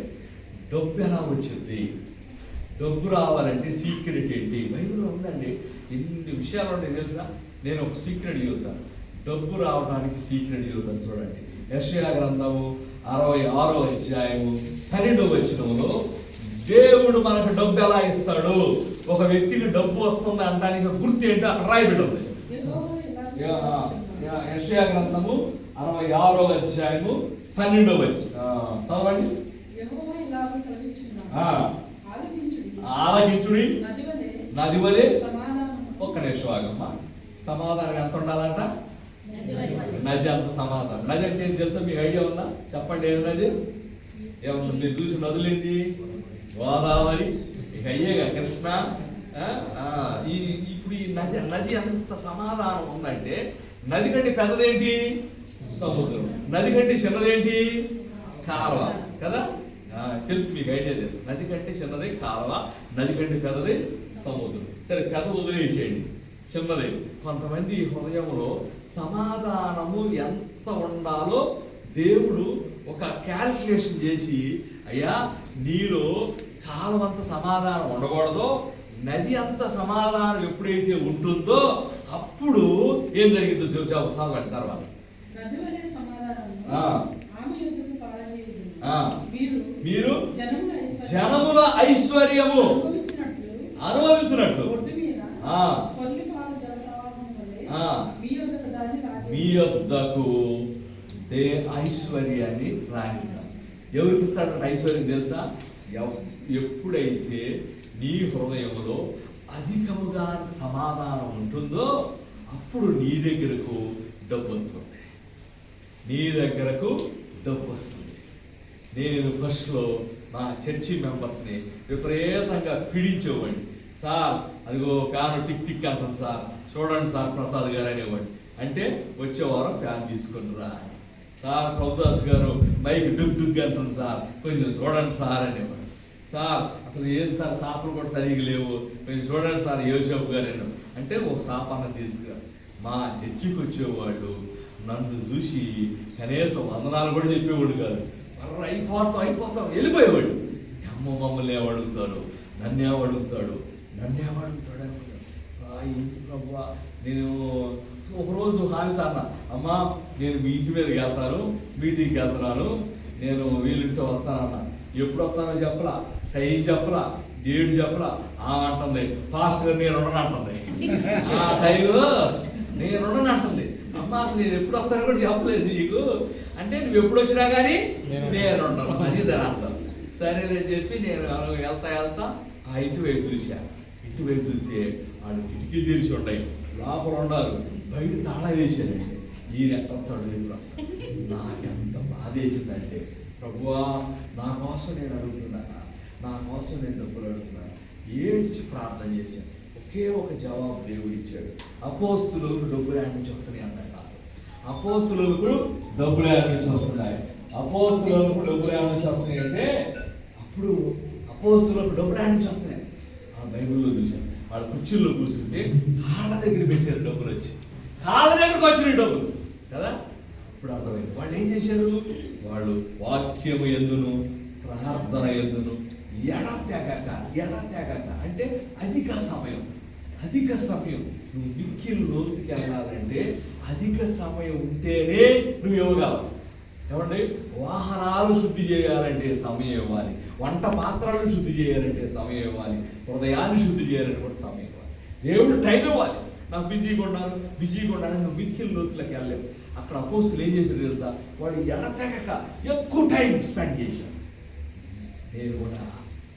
డబ్బు ఎలా వచ్చింది, డబ్బు రావాలంటే సీక్రెట్ ఏంటి. బైబిల్లో ఉందండి, ఎన్ని విషయాలు ఉంటాయి తెలుసా. నేను ఒక సీక్రెట్ చెబుతాను, డబ్బు రావడానికి సీక్రెట్ చెబుతాను. చూడండి, యెషయా గ్రంథము 66వ అధ్యాయము 12వ వచనంలో దేవుడు మనకు డబ్బు ఎలా ఇస్తాడు, ఒక వ్యక్తికి డబ్బు వస్తుంది అనడానికి గుర్తు ఏంటో అక్కడ రాయబడి ఉంది. యెషయా గ్రంథము 66వ అధ్యాయము 12వ వచనం చదవండి. ఆలకించుడి నది వలె. ఒక్క నిమిషం ఆగమ్మా. సమాధానం ఎంత ఉండాలంట? నది అంత సమాధానం. నది అంటే ఏం తెలుసా, మీకు ఐడియా ఉందా? చెప్పండి, ఏం నది? ఏమన్నా మీరు చూసి నదులేంటి? గోదావరి, ఇక అయ్యేగా కృష్ణ. ఇప్పుడు ఈ నది అంత సమాధానం ఉందంటే, నది కంటే పెద్దదేంటి? సముద్రం. నది కంటే చిన్నదేంటి? కాలువ కదా. తెలుసు, మీకు ఐడియా తెలుసు. నది కంటే చిన్నదే కాలువ, నది కంటే పెద్దదే సముద్రం. సరే, పెద్ద వదిలేసేయండి, చిన్నదే. కొంతమంది హృదయంలో సమాధానము ఎంత ఉండాలో దేవుడు ఒక క్యాల్కులేషన్ చేసి, అయ్యా నీలో కాలం అంత సమాధానం ఉండకూడదో, నది అంత సమాధానం ఎప్పుడైతే ఉంటుందో అప్పుడు ఏం జరిగిందో చదవండి తర్వాత. మీరు జనముల ఐశ్వర్యము అనుభవించినట్లు మీ యొద్దకు ఐశ్వర్యాన్ని రాణిస్తాడు. ఎవరికి ఇస్తాడు ఐశ్వర్యం తెలుసా? ఎప్పుడైతే నీ హృదయంలో అధికముగా సమాధానం ఉంటుందో అప్పుడు నీ దగ్గరకు డబ్బు వస్తుంది, నీ దగ్గరకు డబ్బు వస్తుంది. నేను ఫస్ట్లో నా చర్చి మెంబర్స్ని విపరీతంగా పీడించేవాడిని. సార్ అదిగో ఫ్యాన్ టిక్ టిక్ అంటుంది సార్, చూడండి సార్ ప్రసాద్ గారు అనేవాడిని. అంటే వచ్చే వారం ఫ్యాన్ తీసుకుని రా. సార్ ప్రభుదాస్ గారు మైక్ డుగ్ డుగ్ అంటుంది సార్, కొంచెం చూడండి సార్ అనేవాడు. సార్ అసలు ఏం సార్ సాపలు కూడా సరిగ్గా లేవు, కొంచెం చూడండి సార్ యోసేపు గారు అంటే ఒక సాపన్న తీసుకురా. మా చర్చికి వచ్చేవాడు నన్ను చూసి కనీసం వందనాలు కూడా చెప్పేవాడు కాదు. అయిపోతాం వెళ్ళిపోయేవాడు. అమ్మ మమ్మల్ని ఏమడుగుతాడు, నన్నేమడుగుతాడు ఏంటి ప్రభా. నేను ఒకరోజు హానిత అన్న, అమ్మా నేను మీ ఇంటి మీదకి వెళ్తాను, మీటింగ్కి వెళ్తున్నాను, నేను వీళ్ళింటో వస్తానన్నా. ఎప్పుడు వస్తానో చెప్పలా, టైం చెప్పలా, డేట్ చెప్పలా. అంటుంది ఫాస్ట్గా నేను ఉండనంటుంది. ఆ టైంలో నేను ఉండనంటుంది. అమ్మ అసలు నేను ఎప్పుడు వస్తానో కూడా చెప్పలేదు నీకు, అంటే నువ్వు ఎప్పుడు వచ్చినా కానీ నేను ఉండను, అది దాని అర్థం. సరేలేని చెప్పి నేను వెళ్తా ఆ ఇంటి వైపు చూశాను. ఇంటి వైపు చూస్తే వాళ్ళు కిటికీలు తెరిచి ఉంటాయి, లోపల ఉన్నారు, బయట తాళా వేసానండి. ఈయన ఎత్తొస్తాడు ఎప్పుడు. నాకెంత బాధ వేసిందంటే, ప్రభువా నా కోసం నేను అడుగుతున్నానా, నా కోసం నేను డబ్బులు అడుగుతున్నాను. ఏడ్చి ప్రార్థన చేశాను. ఒకే ఒక జవాబు దేవుడు ఇచ్చాడు. అపోస్తులకు డబ్బులు యాడ్ నుంచి వస్తున్నాయి అన్నాడు. అపోస్తులకు డబ్బులు యాడ్ నుంచి వస్తున్నాయి. అపోస్తులకు డబ్బులు యాడ్ నుంచి వస్తున్నాయి అంటే అప్పుడు అపోస్తులకు డబ్బులు యాడ్ నుంచి వస్తున్నాయి. ఆ బైబిల్లో చూశాను. వాళ్ళ కుర్చీల్లో కూర్చుంటే కాళ్ళ దగ్గర పెట్టారు డబ్బులు వచ్చి, కాళ్ళ దగ్గరకు వచ్చినాయి డబ్బులు కదా. ఇప్పుడు అర్థమైంది. వాళ్ళు ఏం చేశారు, వాళ్ళు వాక్యము ఎందును ప్రార్థన ఎందును ఎడతెగక అంటే అధిక సమయం నువ్వు మిక్కిలు లోతుకి వెళ్ళాలంటే అధిక సమయం ఉంటేనే నువ్వు ఇవ్వగలవు. ఏమండి, వాహనాలు శుద్ధి చేయాలంటే సమయం ఇవ్వాలి, వంట పాత్రలను శుద్ధి చేయాలంటే సమయం ఇవ్వాలి, హృదయాన్ని శుద్ధి చేయాలంటే కూడా సమయం ఇవ్వాలి. దేవుడు టైం ఇవ్వాలి. నాకు బిజీగా ఉన్నాను నువ్వు మిక్కిలు లోతులకు వెళ్ళలేవు. అక్కడ అపోస్తులు ఏం చేశారు తెలుసా, వాడు ఎడతెగక ఎక్కువ టైం స్పెండ్ చేశారు. నేను కూడా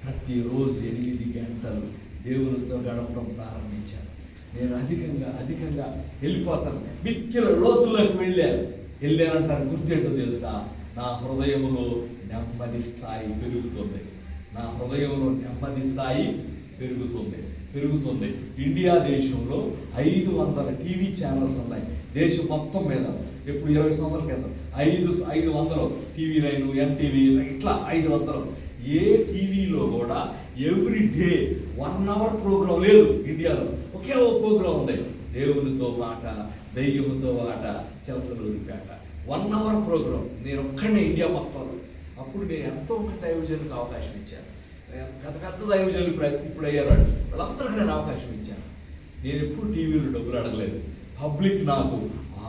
ప్రతిరోజు 8 గంటలు దేవునితో గడపడం ప్రారంభించాను. నేను అధికంగా వెళ్ళిపోతాను, మిక్కిల లోతుల్లోకి వెళ్ళానంటారు. గుర్తేంటో తెలుసా, నా హృదయంలో నెమ్మది స్థాయి పెరుగుతుంది. ఇండియా దేశంలో 500 టీవీ ఛానల్స్ ఉన్నాయి. దేశం మొత్తం మీద ఎప్పుడు 20 సంవత్సరాల క్రితం 500 టీవీ లైన్, ఎన్టీవీ, ఇట్లా 500. ఏ టీవీలో కూడా ఎవ్రీ డే 1 hour ప్రోగ్రాం లేదు. ఇండియాలో ఒకే ఒక ప్రోగ్రాం ఉంది, దేవునితో మాట, దయ్యముతో మాట, చిలకలూరిపేట. 1 hour programme. నేను ఒక్కడే ఇండియా మొత్తంలో. అప్పుడు నేను ఎంతో మంది దైవజనులకు అవకాశం ఇచ్చాను. పెద్ద దైవజనులు ఇప్పుడు అయ్యారు, వాళ్ళందరికీ నేను అవకాశం ఇచ్చాను. నేను ఎప్పుడు టీవీలో డబ్బులు అడగలేదు. పబ్లిక్ నాకు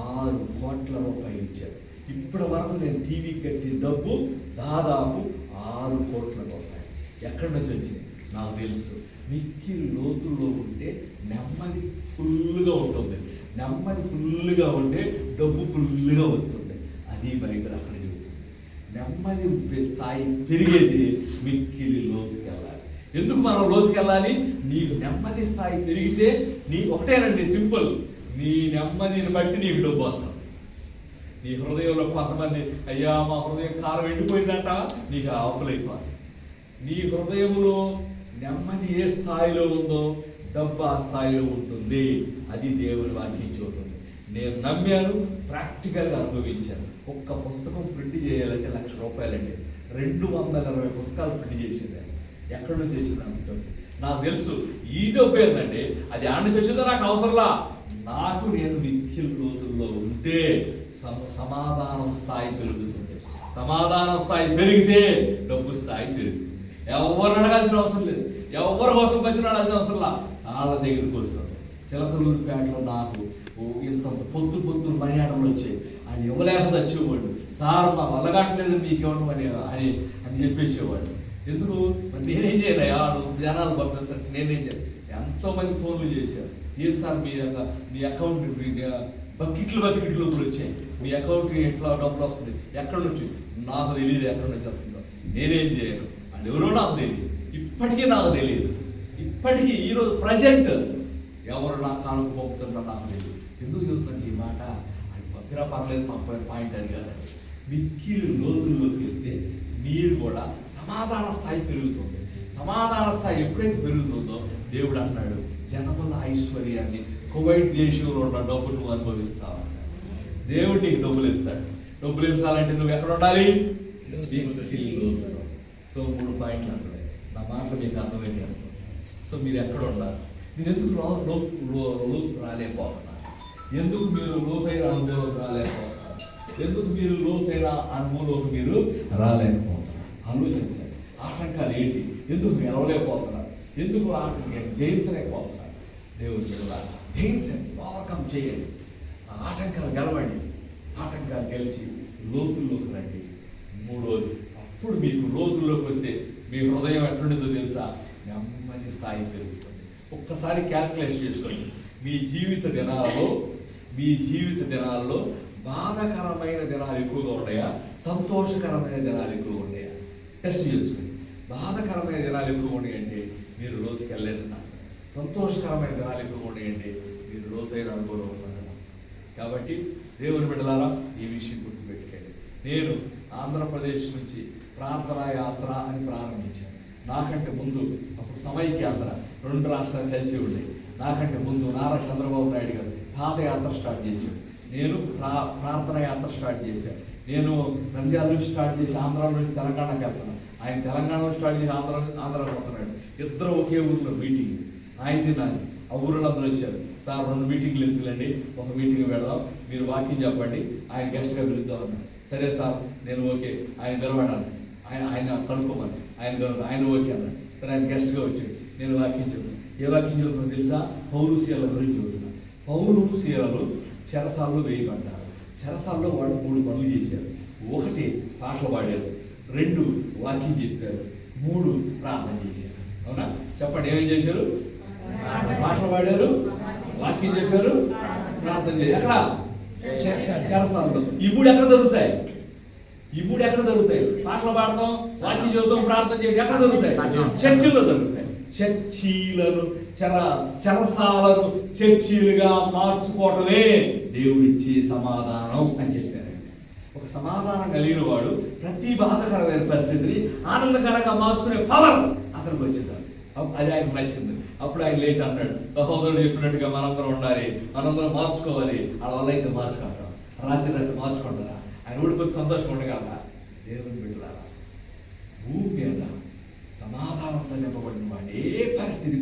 6 కోట్ల రూపాయలు ఇచ్చారు. ఇప్పటి వరకు నేను టీవీకి కట్టిన డబ్బు దాదాపు 6 కోట్ల రూపాయలు. ఎక్కడి నుంచి వచ్చింది నాకు తెలుసు. మిక్కిలి లోతుల్లో ఉంటే నెమ్మది ఫుల్గా ఉంటుంది, నెమ్మది ఫుల్గా ఉంటే డబ్బు ఫుల్గా వస్తుంది. అది బైబిల్ అక్కడ చెబుతుంది. నెమ్మది స్థాయి పెరిగేది మిక్కిలి లోతుకి వెళ్ళాలి. ఎందుకు మనం లోతుకి వెళ్ళాలి? నీకు నెమ్మది స్థాయి పెరిగితే నీకు ఒకటేనండి, సింపుల్, నీ నెమ్మదిని బట్టి నీకు డబ్బు వస్తుంది. నీ హృదయంలో కొంతమంది, అయ్యా మా హృదయం కారం ఎండిపోయిందంట, నీకు ఆపులైపోతుంది. నీ హృదయంలో నెమ్మది ఏ స్థాయిలో ఉందో డబ్బు ఆ స్థాయిలో ఉంటుంది. అది దేవుని వాక్యం చెబుతుంది. నేను నమ్మాను, ప్రాక్టికల్గా అనుభవించాను. ఒక్క పుస్తకం ప్రింట్ చేయాలంటే ₹1,00,000 అండి. 220 పుస్తకాలు ప్రింట్ చేసింది. ఎక్కడి నుంచి చేసింది అంత డబ్బు? నాకు తెలుసు. ఈ డబ్బు ఏంటంటే అది ఆడ చేసేదో నాకు అవసరంలా. నాకు నేను మిక్కిలి రోజుల్లో ఉంటే సమాధానం స్థాయి పెరుగుతుంది. సమాధానం స్థాయి పెరిగితే డబ్బు స్థాయి పెరుగుతుంది. ఎవరు అడగాల్సిన అవసరం లేదు, ఎవరి కోసం పచ్చినాడాల్సిన అవసరంలా, వాళ్ళ దగ్గరికి వస్తుంది. చిలకలూరిపేటలో నాకు ఇంత పొద్దు మర్యాదలు వచ్చాయి. ఆయన ఇవ్వలేక చచ్చేవాడు. సార్ మా వల్లగాట్లేదు మీకేమన్నా మరి అని చెప్పేసేవాడు. ఎందుకు మరి నేనేం చేయలే, వాడు జనాలు పంపిస్తాను, నేనేం చేయను. ఎంతోమంది ఫోన్లు చేశారు. ఏం సార్ మీ అకౌంట్ బకెట్లు కూడా వచ్చాయి, మీ అకౌంట్ ఎట్లా డబ్బులు వస్తుంది, ఎక్కడి నుంచి? నాకు తెలియదు ఎక్కడి నుంచి వస్తుందో, నేనేం చేయను. వాళ్ళు ఎవరో నాకు తెలియదు, ఇప్పటికీ నాకు తెలియదు. ఇప్పటికీ ఈరోజు ప్రజెంట్ ఎవరు నా కానుక పంపుతున్నా నాకు తెలియదు. ఎందుకు చెబుతుంది ఈ మాట? అది పంపినా పర్లేదు, పాయింట్ అడిగారు. మిక్కిలి లోతుల్లోకి వెళ్తే మీరు కూడా సమాధాన స్థాయి పెరుగుతుంది. సమాధాన స్థాయి ఎప్పుడైతే పెరుగుతుందో దేవుడు అన్నాడు, జనముల ఐశ్వర్యాన్ని కువైట్ దేశంలో ఉన్న డబ్బు నువ్వు అనుభవిస్తావు. దేవుడు నీకు డబ్బులు ఇస్తాడు. డబ్బులు ఇచ్చాలంటే నువ్వు ఎక్కడ ఉండాలి? సో 3 పాయింట్లు అక్కడ. నా మాటలు మీకు అర్థమైంది. సో మీరు ఎక్కడ ఉండాలి? మీరు ఎందుకు లోతు రాలేకపోతున్నారు? ఎందుకు మీరు లోతైన అనుభవంలోకి రాలేకపోతున్నారు? ఎందుకు మీరు లోతైన అనుభవంలోకి మీరు రాలేకపోతున్నారు? ఆలోచించండి. ఆటంకాలు ఏంటి? ఎందుకు గెలవలేకపోతున్నారు? ఎందుకు జయించలేకపోతున్నారు? దేవుడు జయించండి, ఓవర్కమ్ చేయండి, ఆటంకాలు గెలవండి. ఆటంకాలు గెలిచి లోతుల్లోకి రండి. 3వది, అప్పుడు మీకు లోతుల్లోకి వస్తే మీ హృదయం ఎట్లుంటుందో తెలుసా? నెమ్మది స్థాయి పెరుగుతుంది. ఒక్కసారి క్యాల్కులేట్ చేసుకోండి. మీ జీవిత దినాల్లో బాధాకరమైన దినాలు ఎక్కువగా ఉన్నాయా, సంతోషకరమైన దినాలు ఎక్కువగా ఉన్నాయా? టెస్ట్ చేసుకోండి. బాధాకరమైన దినాలు ఎక్కువగా ఉన్నాయంటే మీరు లోతుకి వెళ్ళలేదన్నా. సంతోషకరమైన దినాలు ఎక్కువగా ఉన్నాయంటే మీరు లోతైన అనుభవం ఉన్నారన్న. కాబట్టి దేవుని బిడ్డలారా, ఈ విషయం గుర్తుపెట్టుకోండి. నేను ఆంధ్రప్రదేశ్ నుంచి ప్రార్థనా యాత్ర అని ప్రారంభించాను. నాకంటే ముందు అప్పుడు సమైక్యాంధ్ర 2 రాష్ట్రాలు కలిసి ఉండేవి. నాకంటే ముందు నారా చంద్రబాబు నాయుడు గారు పాదయాత్ర స్టార్ట్ చేశాడు. నేను ప్రార్థన యాత్ర స్టార్ట్ చేశాను. నేను నంద్యాల నుంచి స్టార్ట్ చేసి ఆంధ్ర నుంచి తెలంగాణకి వెళ్తున్నాను. ఆయన తెలంగాణలో స్టార్ట్ చేసి ఆంధ్రాకి వస్తున్నాడు. ఇద్దరు ఒకే ఊరిలో మీటింగ్, ఆయనది నాది. ఆ ఊరిలో అందరూ వచ్చారు. సార్ 2 మీటింగ్లు ఎందుకులండి, ఒక మీటింగ్ పెడదాం, మీరు వాక్యం చెప్పండి, ఆయన గెస్ట్గా పిలుద్దాం అన్నాడు. సరే సార్, నేను ఓకే. ఆయన గెలవడాను, ఆయన కనుక్కోమని ఆయన ఓకే అన్నాడు. సరే, ఆయన గెస్ట్గా వచ్చాడు. నేను వాక్యం చెప్తాను. ఏ వాక్యం చెబుతున్నాను తెలుసా? పౌలుసీల గురించి చెబుతున్నాను. పౌలుసీలలు చెరసాల్లో వేయబడ్డారు. చెరసాల్లో వాళ్ళు 3 పనులు చేశారు. 1 పాటలు పాడారు, 2 వాక్యం చెప్పారు, 3 ప్రార్థన చేశారు. అవునా? చెప్పండి, ఏమేం చేశారు? పాటలు పాడారు, వాక్యం చెప్పారు, ప్రార్థన చేశారు. ఎక్కడ? చెరసాల్లో. ఈ 3 ఎక్కడ దొరుకుతాయి? పాటలు పాడతాం, వాక్యం చదువుతాం, ప్రార్థన చేసి ఎక్కడ దొరుకుతాయి? చర్చిల్లో దొరుకుతాయి. చర్చీలను చెరసాలను చర్చీలుగా మార్చుకోవటమే దేవుడిచ్చే సమాధానం అని చెప్పారు. ఒక సమాధానం కలిగిన వాడు ప్రతి బాధకరమైన పరిస్థితిని ఆనందకరంగా మార్చుకునే పవర్ అతనికి వచ్చింది. అది ఆయనకు నచ్చింది. అప్పుడు ఆయన లేచి అన్నాడు, సహోదరుడు చెప్పినట్టుగా మనందరం ఉండాలి, మనందరం మార్చుకోవాలి. వాళ్ళ వల్ల అయితే మార్చుకుంటాం, రాత్రి మార్చుకుంటారా? ఆయన ఊడికొచ్చి సంతోషంగా ఉండగలరా? దేవుని బిడ్డలారా, భూమి మీద సమాధానంతో నింపబడిన వాడు ఏ పరిస్థితి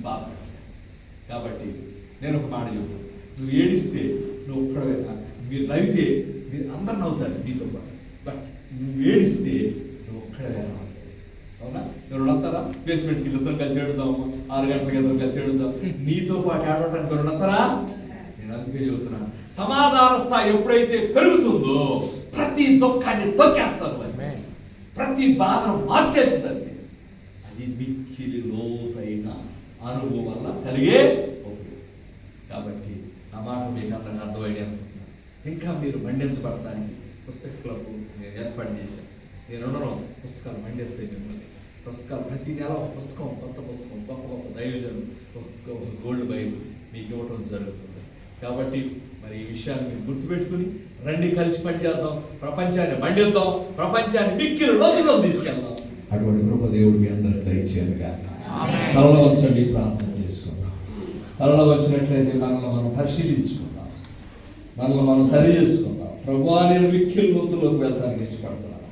బాధపడలేదు. కాబట్టి నేను ఒక మాట చెబుతాను, నువ్వు ఏడిస్తే నువ్వు ఒక్కడవేనా, మీరు నవ్వితే మీరు అందరు నవ్వుతారు నీతో పాటు. బట్ నువ్వు ఏడిస్తే నువ్వు ఒక్కడవేనా అవుతావు. అవునా? మీరు వస్తారా? బేస్మెంట్కి ఇద్దరు కలిసి ఏడుతాము, 6 గంటలకి ఇద్దరు కలిసి ఏడుతాం. నీతో పాటు ఆడటానికి మీరు వస్తారా? నేను అందుకే చెబుతున్నాను, సమాధాన స్థాయి ఎప్పుడైతే పెరుగుతుందో ప్రతి దుఃఖాన్ని తొక్కేస్తారు, ప్రతి బాధను మార్చేస్తుంది. అది మిక్కిలి లోతైన అనుభవం వల్ల కలిగే. కాబట్టి నా మాట మీకు అందరికీ అర్థమైంది అనుకుంటున్నాను. ఇంకా మీరు మండించబడటానికి పుస్తక క్లబ్ నేను ఏర్పాటు చేశాను. నేను ఉండడం పుస్తకాలు మండిస్తాయి మిమ్మల్ని. పుస్తకాలు ప్రతి నెల ఒక పుస్తకం, కొత్త పుస్తకం, గొప్ప దైవజనులు, ఒక గోల్డ్ బైబుల్ మీకు ఇవ్వడం జరుగుతుంది. కాబట్టి మరి ఈ విషయాన్ని మీరు గుర్తుపెట్టుకుని రండి, కలిసి పనిచేద్దాం, ప్రపంచాన్ని మండిద్దాం, ప్రపంచాన్ని మిక్కిలి లోతులో తీసుకెళ్దాం. అటువంటి కృప దేవుడు మీ అందరికి దయచేయాలి. తలలో వచ్చండి, ప్రార్థన చేసుకుందాం. తలలో వచ్చినట్లయితే మనల్ని మనం పరిశీలించుకుందాం, మనల్ని మనం సరి చేసుకుందాం. ప్రభువా, నేను మిక్కిలి లోతులోకి వెళ్తానికి ఇష్టపడుతున్నాను,